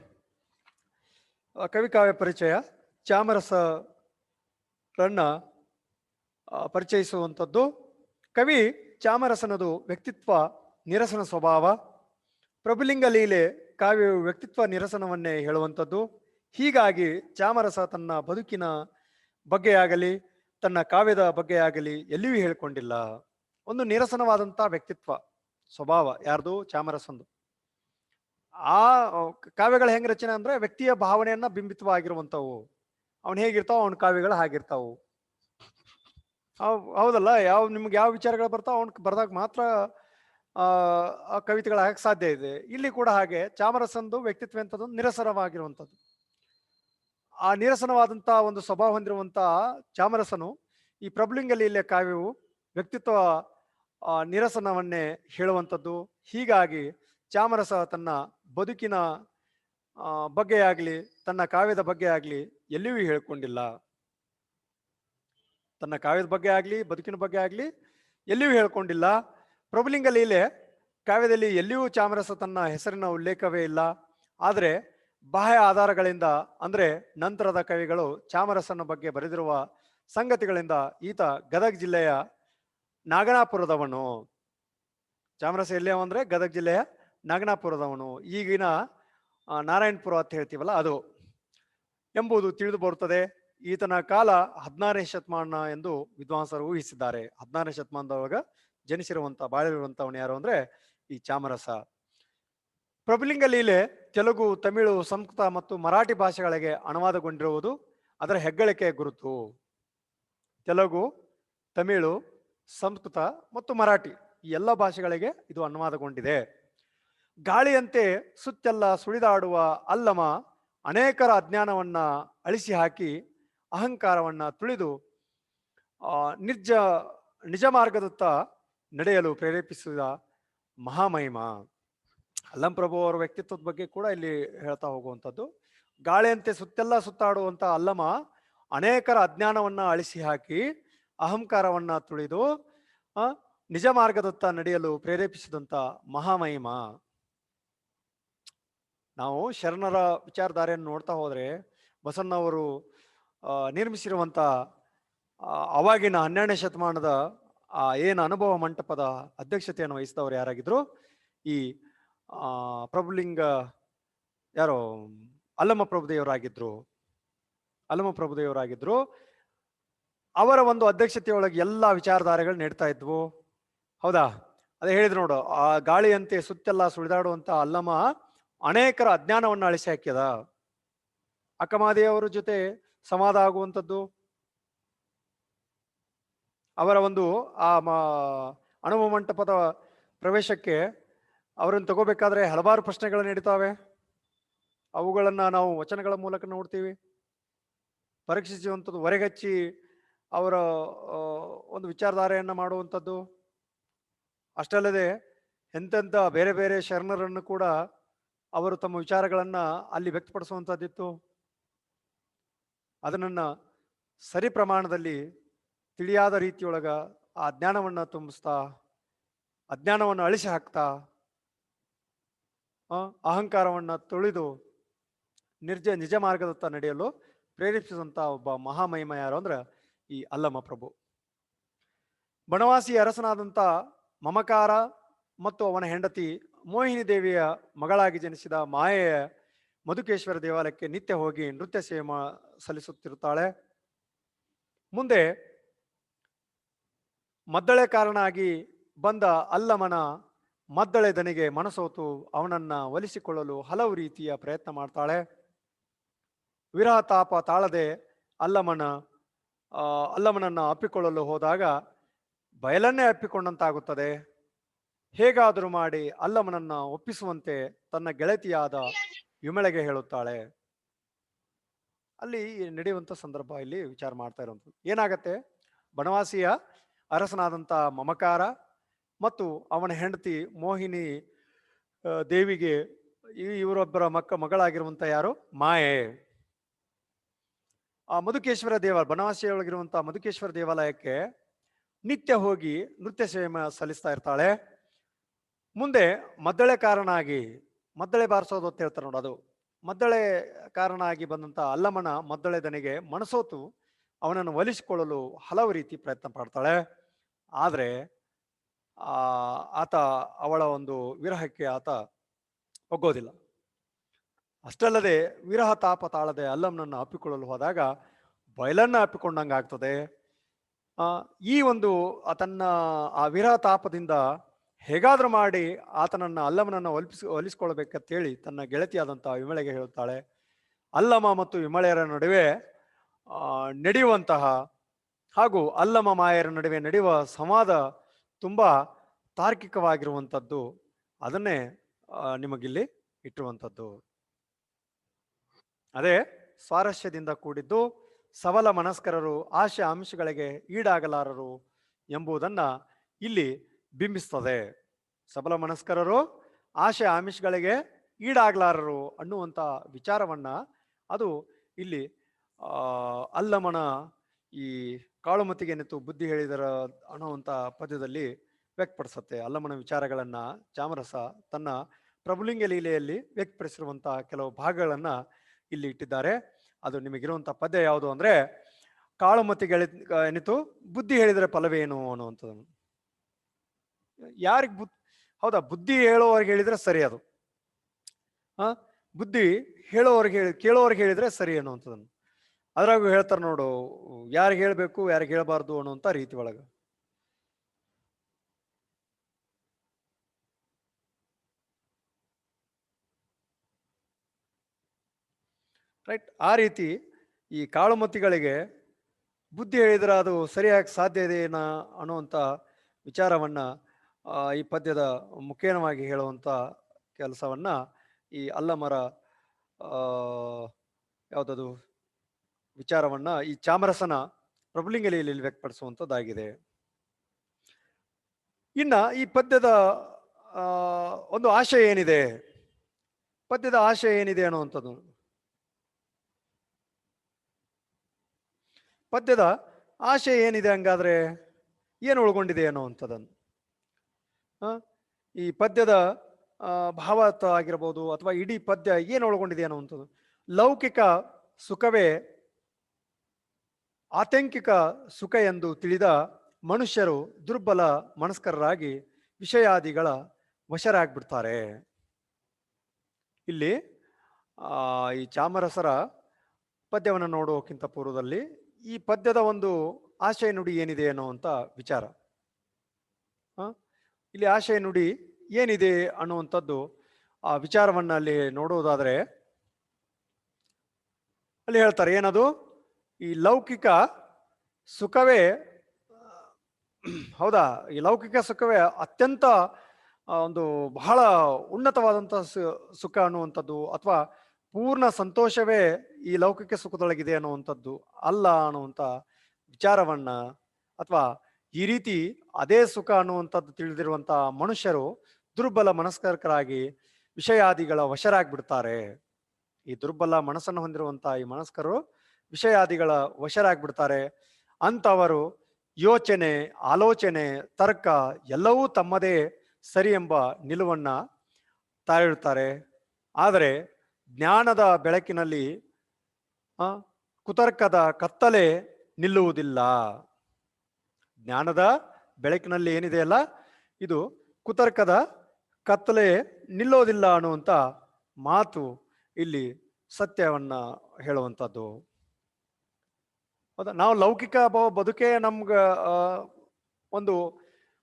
ಕವಿ ಕಾವ್ಯ ಪರಿಚಯ. ಚಾಮರಸರನ್ನ ಪರಿಚಯಿಸುವಂಥದ್ದು. ಕವಿ ಚಾಮರಸನದು ವ್ಯಕ್ತಿತ್ವ ನಿರಸನ ಸ್ವಭಾವ. ಪ್ರಭುಲಿಂಗ ಲೀಲೆ ಕಾವ್ಯವು ವ್ಯಕ್ತಿತ್ವ ನಿರಸನವನ್ನೇ ಹೇಳುವಂಥದ್ದು. ಹೀಗಾಗಿ ಚಾಮರಸ ತನ್ನ ಬದುಕಿನ ಬಗ್ಗೆಯಾಗಲಿ ತನ್ನ ಕಾವ್ಯದ ಬಗ್ಗೆಯಾಗಲಿ ಎಲ್ಲಿಯೂ ಹೇಳಿಕೊಂಡಿಲ್ಲ. ಒಂದು ನಿರಸನವಾದಂಥ ವ್ಯಕ್ತಿತ್ವ ಸ್ವಭಾವ ಯಾರ್ದು? ಚಾಮರಸಂದು. ಆ ಕಾವ್ಯಗಳ ಹೆಂಗ್ ರಚನೆ ಅಂದ್ರೆ ವ್ಯಕ್ತಿಯ ಭಾವನೆಯನ್ನ ಬಿಂಬಿತವಾಗಿರುವಂಥವು. ಅವನ್ ಹೇಗಿರ್ತಾವ ಅವನ ಕಾವ್ಯಗಳು ಹಾಗಿರ್ತಾವು. ಹೌದಲ್ಲ? ನಿಮ್ಗೆ ಯಾವ ವಿಚಾರಗಳು ಬರ್ತಾವ ಅವನ್ ಬರ್ದಾಗ ಮಾತ್ರ ಆ ಕವಿತೆಗಳು ಹಾಕಕ್ಕೆ ಸಾಧ್ಯ ಇದೆ. ಇಲ್ಲಿ ಕೂಡ ಹಾಗೆ ಚಾಮರಸಂದು ವ್ಯಕ್ತಿತ್ವ ಎಂಥದ್ದು ನಿರಸನವಾಗಿರುವಂಥದ್ದು. ಆ ನಿರಸನವಾದಂಥ ಒಂದು ಸ್ವಭಾವ ಹೊಂದಿರುವಂಥ ಚಾಮರಸನು ಈ ಪ್ರಭುಲಿಂಗ ಲೀಲೆ ಕಾವ್ಯವು ವ್ಯಕ್ತಿತ್ವ ನಿರಸನವನ್ನೇ ಹೇಳುವಂಥದ್ದು. ಹೀಗಾಗಿ ಚಾಮರಸ ತನ್ನ ಬದುಕಿನ ಬಗ್ಗೆಯಾಗಲಿ ತನ್ನ ಕಾವ್ಯದ ಬಗ್ಗೆ ಆಗಲಿ ಎಲ್ಲಿಯೂ ಹೇಳ್ಕೊಂಡಿಲ್ಲ. ತನ್ನ ಕಾವ್ಯದ ಬಗ್ಗೆ ಆಗಲಿ ಬದುಕಿನ ಬಗ್ಗೆ ಆಗಲಿ ಎಲ್ಲಿಯೂ ಹೇಳ್ಕೊಂಡಿಲ್ಲ. ಪ್ರಭುಲಿಂಗ ಲೀಲೆ ಕಾವ್ಯದಲ್ಲಿ ಎಲ್ಲಿಯೂ ಚಾಮರಸ ತನ್ನ ಹೆಸರಿನ ಉಲ್ಲೇಖವೇ ಇಲ್ಲ. ಆದರೆ ಬಾಹ್ಯ ಆಧಾರಗಳಿಂದ ಅಂದ್ರೆ ನಂತರದ ಕವಿಗಳು ಚಾಮರಸನ ಬಗ್ಗೆ ಬರೆದಿರುವ ಸಂಗತಿಗಳಿಂದ ಈತ ಗದಗ ಜಿಲ್ಲೆಯ ನಾಗಣಾಪುರದವನು. ಚಾಮರಸ ಎಲ್ಲಿಯವ ಅಂದ್ರೆ ಗದಗ ಜಿಲ್ಲೆಯ ನಾಗಣಾಪುರದವನು, ಈಗಿನ ನಾರಾಯಣಪುರ ಅಂತ ಹೇಳ್ತೀವಲ್ಲ ಅದು ಎಂಬುದು ತಿಳಿದು ಬರುತ್ತದೆ. ಈತನ ಕಾಲ 16ನೇ ಶತಮಾನ ಎಂದು ವಿದ್ವಾಂಸರು ಊಹಿಸಿದ್ದಾರೆ. 16ನೇ ಶತಮಾನದೊಳಗ ಜನಿಸಿರುವಂತ ಬಾಳಿರುವಂತವನು ಯಾರು ಅಂದ್ರೆ ಈ ಚಾಮರಸ. ಪ್ರಭುಲಿಂಗ ಲೀಲೆ ತೆಲುಗು, ತಮಿಳು, ಸಂಸ್ಕೃತ ಮತ್ತು ಮರಾಠಿ ಭಾಷೆಗಳಿಗೆ ಅನುವಾದಗೊಂಡಿರುವುದು ಅದರ ಹೆಗ್ಗಳಿಕೆ ಗುರುತು. ತೆಲುಗು, ತಮಿಳು, ಸಂಸ್ಕೃತ ಮತ್ತು ಮರಾಠಿ ಈ ಎಲ್ಲ ಭಾಷೆಗಳಿಗೆ ಇದು ಅನುವಾದಗೊಂಡಿದೆ. ಗಾಳಿಯಂತೆ ಸುತ್ತೆಲ್ಲ ಸುಳಿದಾಡುವ ಅಲ್ಲಮ ಅನೇಕರ ಅಜ್ಞಾನವನ್ನ ಅಳಿಸಿ ಹಾಕಿ ಅಹಂಕಾರವನ್ನ ತುಳಿದು ನಿಜ ಮಾರ್ಗದತ್ತ ನಡೆಯಲು ಪ್ರೇರೇಪಿಸಿದ ಮಹಾಮಹಿಮ. ಅಲ್ಲಂ ಪ್ರಭು ಅವರ ವ್ಯಕ್ತಿತ್ವದ ಬಗ್ಗೆ ಕೂಡ ಇಲ್ಲಿ ಹೇಳ್ತಾ ಹೋಗುವಂಥದ್ದು. ಗಾಳಿಯಂತೆ ಸುತ್ತೆಲ್ಲ ಸುತ್ತಾಡುವಂತ ಅಲ್ಲಮ ಅನೇಕರ ಅಜ್ಞಾನವನ್ನ ಅಳಿಸಿ ಹಾಕಿ ಅಹಂಕಾರವನ್ನ ತುಳಿದು ನಿಜ ಮಾರ್ಗದತ್ತ ನಡೆಯಲು ಪ್ರೇರೇಪಿಸಿದಂತ ಮಹಾಮಹಿಮ. ನಾವು ಶರಣರ ವಿಚಾರಧಾರೆಯನ್ನು ನೋಡ್ತಾ ಹೋದ್ರೆ ಬಸವಣ್ಣವರು ನಿರ್ಮಿಸಿರುವಂತ ಅವಾಗಿನ 12ನೇ ಶತಮಾನದ ಏನು ಅನುಭವ ಮಂಟಪದ ಅಧ್ಯಕ್ಷತೆಯನ್ನು ವಹಿಸಿದವರು ಯಾರಾಗಿದ್ರು? ಈ ಪ್ರಭುಲಿಂಗ ಯಾರೋ ಅಲ್ಲಮ ಪ್ರಭುದೇವರಾಗಿದ್ರು. ಅವರ ಒಂದು ಅಧ್ಯಕ್ಷತೆಯೊಳಗೆ ಎಲ್ಲಾ ವಿಚಾರಧಾರೆಗಳು ನಡೀತಾ ಇದ್ವು. ಹೌದಾ? ಅದೇ ಹೇಳಿದ್ರು ನೋಡು, ಆ ಗಾಳಿಯಂತೆ ಸುತ್ತೆಲ್ಲ ಸುಳಿದಾಡುವಂತ ಅಲ್ಲಮ ಅನೇಕರ ಅಜ್ಞಾನವನ್ನು ಅಳಿಸಿ ಹಾಕ್ಯದ. ಅಕ್ಕಮಾದೇವರ ಜೊತೆ ಸಂವಾದ ಆಗುವಂಥದ್ದು? ಅವರ ಒಂದು ಆ ಅನುಭವ ಮಂಟಪದ ಪ್ರವೇಶಕ್ಕೆ ಅವರನ್ನು ತಗೋಬೇಕಾದ್ರೆ ಹಲವಾರು ಪ್ರಶ್ನೆಗಳು ನಡೀತಾವೆ. ಅವುಗಳನ್ನ ನಾವು ವಚನಗಳ ಮೂಲಕ ನೋಡ್ತೀವಿ. ಪರೀಕ್ಷಿಸುವಂಥದ್ದು, ಹೊರಗಚ್ಚಿ ಅವರ ಒಂದು ವಿಚಾರಧಾರೆಯನ್ನ ಮಾಡುವಂಥದ್ದು. ಅಷ್ಟಲ್ಲದೆ ಎಂತೆಂಥ ಬೇರೆ ಬೇರೆ ಶರಣರನ್ನು ಕೂಡ ಅವರು ತಮ್ಮ ವಿಚಾರಗಳನ್ನ ಅಲ್ಲಿ ವ್ಯಕ್ತಪಡಿಸುವಂಥದ್ದಿತ್ತು. ಅದನ್ನ ಸರಿ ಪ್ರಮಾಣದಲ್ಲಿ ತಿಳಿಯಾದ ರೀತಿಯೊಳಗ ಆ ಜ್ಞಾನವನ್ನ ತುಂಬಿಸ್ತಾ, ಅಜ್ಞಾನವನ್ನು ಅಳಿಸಿ ಹಾಕ್ತಾ, ಅಹಂಕಾರವನ್ನ ತೊಳೆದು ನಿಜ ಮಾರ್ಗದತ್ತ ನಡೆಯಲು ಪ್ರೇರೇಪಿಸಿದಂತ ಒಬ್ಬ ಮಹಾಮಹಿಮ ಯಾರು ಅಂದ್ರೆ ಈ ಅಲ್ಲಮ ಪ್ರಭು. ಬನವಾಸಿ ಅರಸನಾದಂಥ ಮಮಕಾರ ಮತ್ತು ಅವನ ಹೆಂಡತಿ ಮೋಹಿನಿ ದೇವಿಯ ಮಗಳಾಗಿ ಜನಿಸಿದ ಮಾಯೆಯ ಮಧುಕೇಶ್ವರ ದೇವಾಲಯಕ್ಕೆ ನಿತ್ಯ ಹೋಗಿ ನೃತ್ಯ ಸೇವೆ ಸಲ್ಲಿಸುತ್ತಿರುತ್ತಾಳೆ. ಮುಂದೆ ಮದ್ದಳೆ ಕಾರಣಾಗಿ ಬಂದ ಅಲ್ಲಮನ ಮದ್ದಳೆ ದನಿಗೆ ಮನಸೋತು ಅವನನ್ನ ಒಲಿಸಿಕೊಳ್ಳಲು ಹಲವು ರೀತಿಯ ಪ್ರಯತ್ನ ಮಾಡ್ತಾಳೆ. ವಿರಹ ತಾಪ ತಾಳದೆ ಅಲ್ಲಮನನ್ನ ಅಪ್ಪಿಕೊಳ್ಳಲು ಹೋದಾಗ ಬಯಲನ್ನೇ ಅಪ್ಪಿಕೊಂಡಂತಾಗುತ್ತದೆ. ಹೇಗಾದರೂ ಮಾಡಿ ಅಲ್ಲಮನನ್ನ ಒಪ್ಪಿಸುವಂತೆ ತನ್ನ ಗೆಳತಿಯಾದ ವಿಮಳೆಗೆ ಹೇಳುತ್ತಾಳೆ. ಅಲ್ಲಿ ನಡೆಯುವಂಥ ಸಂದರ್ಭ ಇಲ್ಲಿ ವಿಚಾರ ಮಾಡ್ತಾ ಇರುವಂಥದ್ದು. ಏನಾಗತ್ತೆ, ಬನವಾಸಿಯ ಅರಸನಾದಂಥ ಮಮಕಾರ ಮತ್ತು ಅವನ ಹೆಂಡತಿ ಮೋಹಿನಿ ದೇವಿಗೆ ಇವರೊಬ್ಬರ ಮಗಳಾಗಿರುವಂಥ ಯಾರು, ಮಾಯೆ, ಆ ಮಧುಕೇಶ್ವರ ಬನವಾಸಿಯೊಳಗಿರುವಂಥ ಮಧುಕೇಶ್ವರ ದೇವಾಲಯಕ್ಕೆ ನಿತ್ಯ ಹೋಗಿ ನೃತ್ಯ ಸೇವೆ ಸಲ್ಲಿಸ್ತಾ ಇರ್ತಾಳೆ. ಮುಂದೆ ಮದ್ದಳೆ ಕಾರಣಾಗಿ, ಮದ್ದಳೆ ಬಾರಿಸೋದು ಅಂತ ಹೇಳ್ತಾರೆ ನೋಡು, ಅದು ಮದ್ದಳೆ ಕಾರಣ ಆಗಿ ಬಂದಂತ ಅಲ್ಲಮನ ಮದ್ದಳೆ ದನಿಗೆ ಮನಸೋತು ಅವನನ್ನು ಒಲಿಸಿಕೊಳ್ಳಲು ಹಲವು ರೀತಿ ಪ್ರಯತ್ನ ಪಡ್ತಾಳೆ. ಆದರೆ ಆತ ಅವಳ ಒಂದು ವಿರಹಕ್ಕೆ ಆತ ಒಗ್ಗೋದಿಲ್ಲ. ಅಷ್ಟಲ್ಲದೆ ವಿರಹ ತಾಪ ತಾಳದೆ ಅಲ್ಲಮನನ್ನು ಅಪ್ಪಿಕೊಳ್ಳಲು ಹೋದಾಗ ಬಯಲನ್ನ ಅಪ್ಪಿಕೊಂಡಂಗೆ ಆಗ್ತದೆ. ಈ ಒಂದು ತನ್ನ ಆ ವಿರಹ ತಾಪದಿಂದ ಹೇಗಾದ್ರೂ ಮಾಡಿ ಆತನನ್ನ ಅಲ್ಲಮನನ್ನ ಒಲಿಸ್ಕೊಳ್ಬೇಕಂತೇಳಿ ತನ್ನ ಗೆಳತಿಯಾದಂಥ ವಿಮಳೆಗೆ ಹೇಳುತ್ತಾಳೆ. ಅಲ್ಲಮ ಮತ್ತು ವಿಮಳೆಯರ ನಡುವೆ ನಡೆಯುವಂತಹ ಹಾಗೂ ಅಲ್ಲಮ ಮಾಯರ ನಡುವೆ ನಡೆಯುವ ಸಂವಾದ ತುಂಬಾ ತಾರ್ಕಿಕವಾಗಿರುವಂಥದ್ದು. ಅದನ್ನೇ ನಿಮಗಿಲ್ಲಿ ಇಟ್ಟಿರುವಂಥದ್ದು. ಅದೇ ಸ್ವಾರಸ್ಯದಿಂದ ಕೂಡಿದ್ದು, ಸಬಲ ಮನಸ್ಕರರು ಆಶೆ ಆಮಿಷಗಳಿಗೆ ಈಡಾಗಲಾರರು ಎಂಬುದನ್ನ ಇಲ್ಲಿ ಬಿಂಬಿಸ್ತದೆ. ಸಬಲ ಮನಸ್ಕರರು ಆಶೆ ಆಮಿಷಗಳಿಗೆ ಈಡಾಗಲಾರರು ಅನ್ನುವಂಥ ವಿಚಾರವನ್ನ ಅದು ಇಲ್ಲಿ ಅಲ್ಲಮನ ಈ ಕಾಳುಮತಿಗೆ ನೆತ್ತು ಬುದ್ಧಿ ಹೇಳಿದರ ಅನ್ನುವಂಥ ಪದ್ಯದಲ್ಲಿ ವ್ಯಕ್ತಪಡಿಸುತ್ತೆ. ಅಲ್ಲಮನ ವಿಚಾರಗಳನ್ನ ಚಾಮರಸ ತನ್ನ ಪ್ರಭುಲಿಂಗ ಲೀಲೆಯಲ್ಲಿ ವ್ಯಕ್ತಪಡಿಸಿರುವಂತಹ ಕೆಲವು ಭಾಗಗಳನ್ನ ಇಲ್ಲಿ ಇಟ್ಟಿದ್ದಾರೆ. ಅದು ನಿಮಗಿರುವಂಥ ಪದ್ಯ ಯಾವುದು ಅಂದ್ರೆ, ಕಾಳುಮತಿಗೆ ಎನಿತು ಬುದ್ಧಿ ಹೇಳಿದರೆ ಫಲವೇನು ಅನ್ನುವಂಥದ್ದು. ಯಾರಿಗೆ ಹೌದಾ, ಬುದ್ಧಿ ಹೇಳೋವರ್ಗೆ ಹೇಳಿದ್ರೆ ಸರಿ, ಅದು ಬುದ್ಧಿ ಕೇಳೋವರ್ಗೆ ಹೇಳಿದ್ರೆ ಸರಿ ಅನ್ನುವಂಥದ್ದನ್ನು. ಅದ್ರಾಗೂ ಹೇಳ್ತಾರೆ ನೋಡು, ಯಾರಿಗೆ ಹೇಳ್ಬೇಕು ಯಾರಿಗೆ ಹೇಳ್ಬಾರ್ದು ಅನ್ನುವಂಥ ರೀತಿ ಒಳಗ. ರೈಟ್, ಆ ರೀತಿ ಈ ಕಾಳುಮತಿಗಳಿಗೆ ಬುದ್ಧಿ ಹೇಳಿದ್ರೆ ಅದು ಸರಿಯಾಗಿ ಸಾಧ್ಯ ಇದೆಯೇನಾ ಅನ್ನುವಂಥ ವಿಚಾರವನ್ನ ಈ ಪದ್ಯದ ಮುಖೇನವಾಗಿ ಹೇಳುವಂಥ ಕೆಲಸವನ್ನ ಈ ಅಲ್ಲಮರ ಯಾವುದದು ವಿಚಾರವನ್ನ ಈ ಚಾಮರಸನ ಪ್ರಭುಲಿಂಗ ಲೀಲೆಯಲ್ಲಿ ವ್ಯಕ್ತಪಡಿಸುವಂಥದ್ದಾಗಿದೆ. ಇನ್ನ ಈ ಪದ್ಯದ ಒಂದು ಆಶಯ ಏನಿದೆ, ಪದ್ಯದ ಆಶಯ ಏನಿದೆ ಅನ್ನುವಂಥದ್ದು, ಪದ್ಯದ ಆಶಯ ಏನಿದೆ, ಹಂಗಾದ್ರೆ ಏನು ಒಳಗೊಂಡಿದೆ ಅನ್ನುವಂಥದ್ದನ್ನು ಈ ಪದ್ಯದ ಭಾವಾರ್ಥ ಆಗಿರ್ಬೋದು ಅಥವಾ ಇಡೀ ಪದ್ಯ ಏನು ಒಳಗೊಂಡಿದೆ ಅನ್ನುವಂಥದ್ದು. ಲೌಕಿಕ ಸುಖವೇ ಆತಂಕಿಕ ಸುಖ ಎಂದು ತಿಳಿದ ಮನುಷ್ಯರು ದುರ್ಬಲ ಮನಸ್ಕರರಾಗಿ ವಿಷಯಾದಿಗಳ ವಶರಾಗ್ಬಿಡ್ತಾರೆ. ಇಲ್ಲಿ ಈ ಚಾಮರಸರ ಪದ್ಯವನ್ನು ನೋಡೋಕ್ಕಿಂತ ಪೂರ್ವದಲ್ಲಿ ಈ ಪದ್ಯದ ಒಂದು ಆಶಯ ನುಡಿ ಏನಿದೆ ಅನ್ನುವಂಥ ವಿಚಾರ, ಇಲ್ಲಿ ಆಶಯ ನುಡಿ ಏನಿದೆ ಅನ್ನುವಂಥದ್ದು ಆ ವಿಚಾರವನ್ನ ಅಲ್ಲಿ ನೋಡುವುದಾದ್ರೆ ಅಲ್ಲಿ ಹೇಳ್ತಾರೆ ಏನದು, ಈ ಲೌಕಿಕ ಸುಖವೇ ಹೌದಾ, ಈ ಲೌಕಿಕ ಸುಖವೇ ಅತ್ಯಂತ ಒಂದು ಬಹಳ ಉನ್ನತವಾದಂಥ ಸುಖ ಅನ್ನುವಂಥದ್ದು, ಅಥವಾ ಪೂರ್ಣ ಸಂತೋಷವೇ ಈ ಲೌಕಿಕ ಸುಖದೊಳಗಿದೆ ಅನ್ನುವಂಥದ್ದು ಅಲ್ಲ ಅನ್ನುವಂಥ ವಿಚಾರವನ್ನ, ಅಥವಾ ಈ ರೀತಿ ಅದೇ ಸುಖ ಅನ್ನುವಂಥದ್ದು ತಿಳಿದಿರುವಂತ ಮನುಷ್ಯರು ದುರ್ಬಲ ಮನಸ್ಕರಾಗಿ ವಿಷಯಾದಿಗಳ ವಶರಾಗ್ಬಿಡ್ತಾರೆ. ಈ ದುರ್ಬಲ ಮನಸ್ಸನ್ನು ಹೊಂದಿರುವಂತ ಈ ಮನಸ್ಕರು ವಿಷಯಾದಿಗಳ ವಶರಾಗ್ಬಿಡ್ತಾರೆ. ಅಂತವರು ಯೋಚನೆ, ಆಲೋಚನೆ, ತರ್ಕ ಎಲ್ಲವೂ ತಮ್ಮದೇ ಸರಿ ಎಂಬ ನಿಲುವನ್ನ ತಾಳಿರುತ್ತಾರೆ. ಆದರೆ ಜ್ಞಾನದ ಬೆಳಕಿನಲ್ಲಿ ಕುತರ್ಕದ ಕತ್ತಲೆ ನಿಲ್ಲುವುದಿಲ್ಲ. ಜ್ಞಾನದ ಬೆಳಕಿನಲ್ಲಿ ಏನಿದೆಯಲ್ಲ, ಇದು ಕುತರ್ಕದ ಕತ್ತಲೆ ನಿಲ್ಲೋದಿಲ್ಲ ಅನ್ನುವಂಥ ಮಾತು ಇಲ್ಲಿ ಸತ್ಯವನ್ನ ಹೇಳುವಂಥದ್ದು. ಹೌದಾ, ನಾವು ಲೌಕಿಕ ಬದುಕೇ ನಮ್ಗ ಒಂದು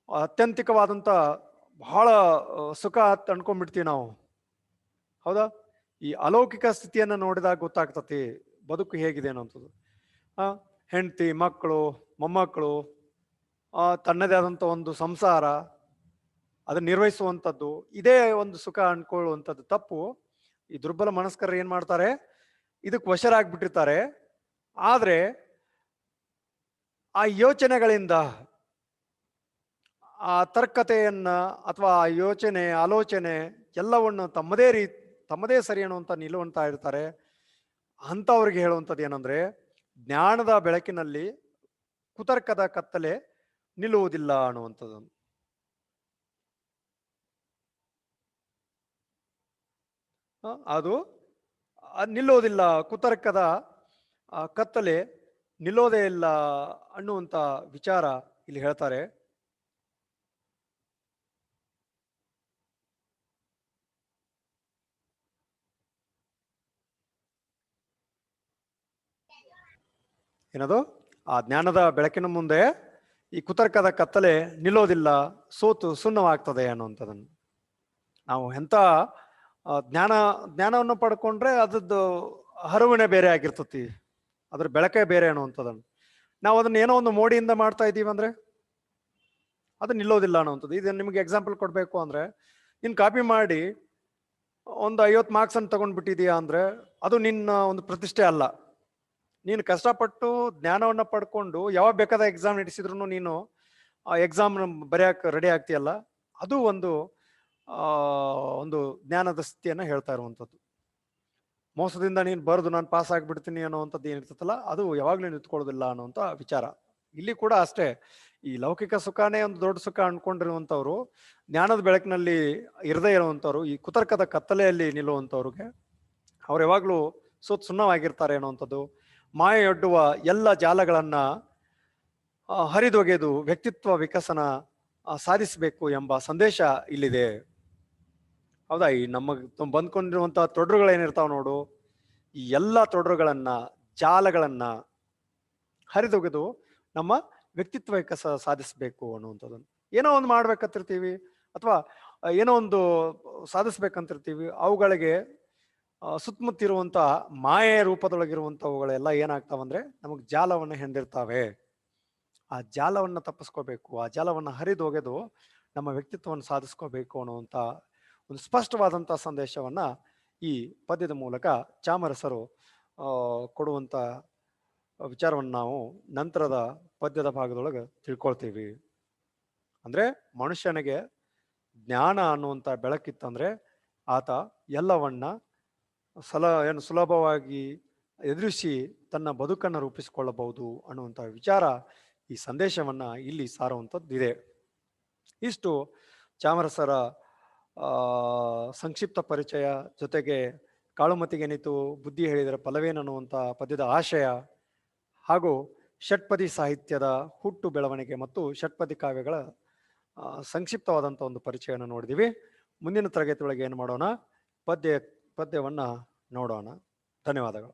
ಅತ್ಯಂತಿಕವಾದಂಥ ಬಹಳ ಸುಖ ಅಂತ ಅನ್ಕೊಂಡ್ಬಿಡ್ತೀವಿ ನಾವು. ಹೌದಾ, ಈ ಅಲೌಕಿಕ ಸ್ಥಿತಿಯನ್ನು ನೋಡಿದಾಗ ಗೊತ್ತಾಗ್ತತಿ ಬದುಕು ಹೇಗಿದೆ ಅನ್ನೋಂಥದ್ದು. ಹೆಂಡತಿ, ಮಕ್ಕಳು, ಮೊಮ್ಮಕ್ಕಳು, ತನ್ನದೇ ಆದಂಥ ಒಂದು ಸಂಸಾರ, ಅದನ್ನ ನಿರ್ವಹಿಸುವಂಥದ್ದು, ಇದೇ ಒಂದು ಸುಖ ಅನ್ಕೊಳ್ಳುವಂಥದ್ದು ತಪ್ಪು. ಈ ದುರ್ಬಲ ಮನಸ್ಕರು ಏನ್ ಮಾಡ್ತಾರೆ, ಇದಕ್ಕೆ ವಶರಾಗ್ಬಿಟ್ಟಿರ್ತಾರೆ. ಆದ್ರೆ ಆ ಯೋಚನೆಗಳಿಂದ, ಆ ತರ್ಕತೆಯನ್ನ ಅಥವಾ ಆ ಯೋಚನೆ, ಆಲೋಚನೆ ಎಲ್ಲವನ್ನು ತಮ್ಮದೇ ಸರಿ ಅನ್ನುವಂಥ ನಿಲ್ಲುವಂತ ಇರ್ತಾರೆ. ಅಂಥವ್ರಿಗೆ ಹೇಳುವಂಥದ್ದು ಏನಂದ್ರೆ, ಜ್ಞಾನದ ಬೆಳಕಿನಲ್ಲಿ ಕುತರ್ಕದ ಕತ್ತಲೆ ನಿಲ್ಲುವುದಿಲ್ಲ ಅನ್ನುವಂಥದ್ದು. ಅದು ನಿಲ್ಲೋದಿಲ್ಲ, ಕುತರ್ಕದ ಕತ್ತಲೆ ನಿಲ್ಲೋದೇ ಇಲ್ಲ ಅನ್ನುವಂಥ ವಿಚಾರ ಇಲ್ಲಿ ಹೇಳ್ತಾರೆ. ಏನದು, ಆ ಜ್ಞಾನದ ಬೆಳಕಿನ ಮುಂದೆ ಈ ಕುತರ್ಕದ ಕತ್ತಲೆ ನಿಲ್ಲೋದಿಲ್ಲ, ಸೋತು ಸುಣ್ಣವಾಗ್ತದೆ ಅನ್ನುವಂಥದ್ದನ್ನು. ನಾವು ಎಂಥ ಜ್ಞಾನವನ್ನು ಪಡ್ಕೊಂಡ್ರೆ ಅದದ್ದು ಹರವಣೆ ಬೇರೆ ಆಗಿರ್ತತಿ, ಅದ್ರ ಬೆಳಕೇ ಬೇರೆ ಅನ್ನುವಂಥದ್ದನ್ನು. ನಾವು ಅದನ್ನ ಏನೋ ಒಂದು ಮೋಡಿಯಿಂದ ಮಾಡ್ತಾ ಇದ್ದೀವಿ ಅಂದ್ರೆ ಅದು ನಿಲ್ಲೋದಿಲ್ಲ ಅನ್ನುವಂಥದ್ದು. ಇದು ನಿಮಗೆ ಎಕ್ಸಾಂಪಲ್ ಕೊಡ್ಬೇಕು ಅಂದ್ರೆ, ನೀನು ಕಾಪಿ ಮಾಡಿ ಒಂದು 50 ಮಾರ್ಕ್ಸ್ ಅನ್ನು ತಗೊಂಡ್ಬಿಟ್ಟಿದೀಯಾ ಅಂದ್ರೆ ಅದು ನಿನ್ನ ಒಂದು ಪ್ರತಿಷ್ಠೆ ಅಲ್ಲ. ನೀನು ಕಷ್ಟಪಟ್ಟು ಜ್ಞಾನವನ್ನ ಪಡ್ಕೊಂಡು ಯಾವಾಗ ಬೇಕಾದ ಎಕ್ಸಾಮ್ ನಡೆಸಿದ್ರು ನೀನು ಆ ಎಕ್ಸಾಮ್ ಬರೆಯಕ್ಕೆ ರೆಡಿ ಆಗ್ತೀಯಲ್ಲ, ಅದು ಒಂದು ಒಂದು ಜ್ಞಾನದ ಸ್ಥಿತಿಯನ್ನ ಹೇಳ್ತಾ ಇರುವಂಥದ್ದು. ಮೋಸದಿಂದ ನೀನು ಬರೆದು ನಾನು ಪಾಸ್ ಆಗ್ಬಿಡ್ತೀನಿ ಅನ್ನೋವಂಥದ್ದು ಏನಿರ್ತಲ್ಲ, ಅದು ಯಾವಾಗ್ಲೂ ನಿಂತ್ಕೊಳ್ಳೋದಿಲ್ಲ ಅನ್ನೋಂಥ ವಿಚಾರ. ಇಲ್ಲಿ ಕೂಡ ಅಷ್ಟೇ, ಈ ಲೌಕಿಕ ಸುಖನೇ ಒಂದು ದೊಡ್ಡ ಸುಖ ಅನ್ಕೊಂಡಿರುವಂಥವ್ರು, ಜ್ಞಾನದ ಬೆಳಕಿನಲ್ಲಿ ಇರದೇ ಇರುವಂಥವ್ರು, ಈ ಕುತರ್ಕದ ಕತ್ತಲೆಯಲ್ಲಿ ನಿಲ್ಲುವಂಥವ್ರಿಗೆ ಅವ್ರು ಯಾವಾಗ್ಲೂ ಸುಣ್ಣವಾಗಿರ್ತಾರೆ ಅನ್ನುವಂಥದ್ದು. ಮಾಯೆಯೊಡ್ಡುವ ಎಲ್ಲ ಜಾಲಗಳನ್ನ ಹರಿದೊಗೆದು ವ್ಯಕ್ತಿತ್ವ ವಿಕಸನ ಸಾಧಿಸಬೇಕು ಎಂಬ ಸಂದೇಶ ಇಲ್ಲಿದೆ. ಹೌದಾ, ಈ ನಮಗೆ ಬಂದ್ಕೊಂಡಿರುವಂತ ತೊಡರುಗಳೇನಿರ್ತಾವ ನೋಡು, ಈ ಎಲ್ಲ ತೊಡರುಗಳನ್ನ, ಜಾಲಗಳನ್ನ ಹರಿದೊಗೆದು ನಮ್ಮ ವ್ಯಕ್ತಿತ್ವ ವಿಕಾಸ ಸಾಧಿಸಬೇಕು ಅನ್ನುವಂಥದ್ದನ್ನು. ಏನೋ ಒಂದು ಮಾಡ್ಬೇಕಂತಿರ್ತೀವಿ ಅಥವಾ ಏನೋ ಒಂದು ಸಾಧಿಸ್ಬೇಕಂತಿರ್ತೀವಿ, ಅವುಗಳಿಗೆ ಸುತ್ತಮುತ್ತಿರುವಂತ ಮಾಯೆಯ ರೂಪದೊಳಗಿರುವಂತವುಗಳೆಲ್ಲ ಏನಾಗ್ತಾವಂದ್ರೆ ನಮಗ್ ಜಾಲವನ್ನು ಹೆಂದಿರ್ತಾವೆ. ಆ ಜಾಲವನ್ನ ತಪ್ಪಿಸ್ಕೋಬೇಕು, ಆ ಜಾಲವನ್ನ ಹರಿದೊಗೆದು ನಮ್ಮ ವ್ಯಕ್ತಿತ್ವವನ್ನು ಸಾಧಿಸ್ಕೋಬೇಕು ಅನ್ನುವಂತ ಒಂದು ಸ್ಪಷ್ಟವಾದಂತ ಸಂದೇಶವನ್ನ ಈ ಪದ್ಯದ ಮೂಲಕ ಚಾಮರಸರು ಕೊಡುವಂತ ವಿಚಾರವನ್ನು ನಾವು ನಂತರದ ಪದ್ಯದ ಭಾಗದೊಳಗೆ ತಿಳ್ಕೊಳ್ತೀವಿ. ಅಂದ್ರೆ ಮನುಷ್ಯನಿಗೆ ಜ್ಞಾನ ಅನ್ನುವಂತ ಬೆಳಕಿತ್ತಂದ್ರೆ ಆತ ಎಲ್ಲವನ್ನ ಸುಲಭವಾಗಿ ಎದುರಿಸಿ ತನ್ನ ಬದುಕನ್ನು ರೂಪಿಸಿಕೊಳ್ಳಬಹುದು ಅನ್ನುವಂಥ ವಿಚಾರ, ಈ ಸಂದೇಶವನ್ನ ಇಲ್ಲಿ ಸಾರುವಂಥದ್ದಿದೆ. ಇಷ್ಟು ಚಾಮರಸರ ಸಂಕ್ಷಿಪ್ತ ಪರಿಚಯ, ಜೊತೆಗೆ ಕಾಳುಮತಿಗೆನಿತು ಬುದ್ಧಿ ಹೇಳಿದರೆ ಫಲವೇನನ್ನುವಂಥ ಪದ್ಯದ ಆಶಯ, ಹಾಗೂ ಷಟ್ಪದಿ ಸಾಹಿತ್ಯದ ಹುಟ್ಟು, ಬೆಳವಣಿಗೆ ಮತ್ತು ಷಟ್ಪದಿ ಕಾವ್ಯಗಳ ಸಂಕ್ಷಿಪ್ತವಾದಂಥ ಒಂದು ಪರಿಚಯವನ್ನು ನೋಡಿದೀವಿ. ಮುಂದಿನ ತರಗತಿಯೊಳಗೆ ಏನು ಮಾಡೋಣ, ಪದ್ಯವನ್ನ ನೋಡೋಣ. ಧನ್ಯವಾದಗಳು.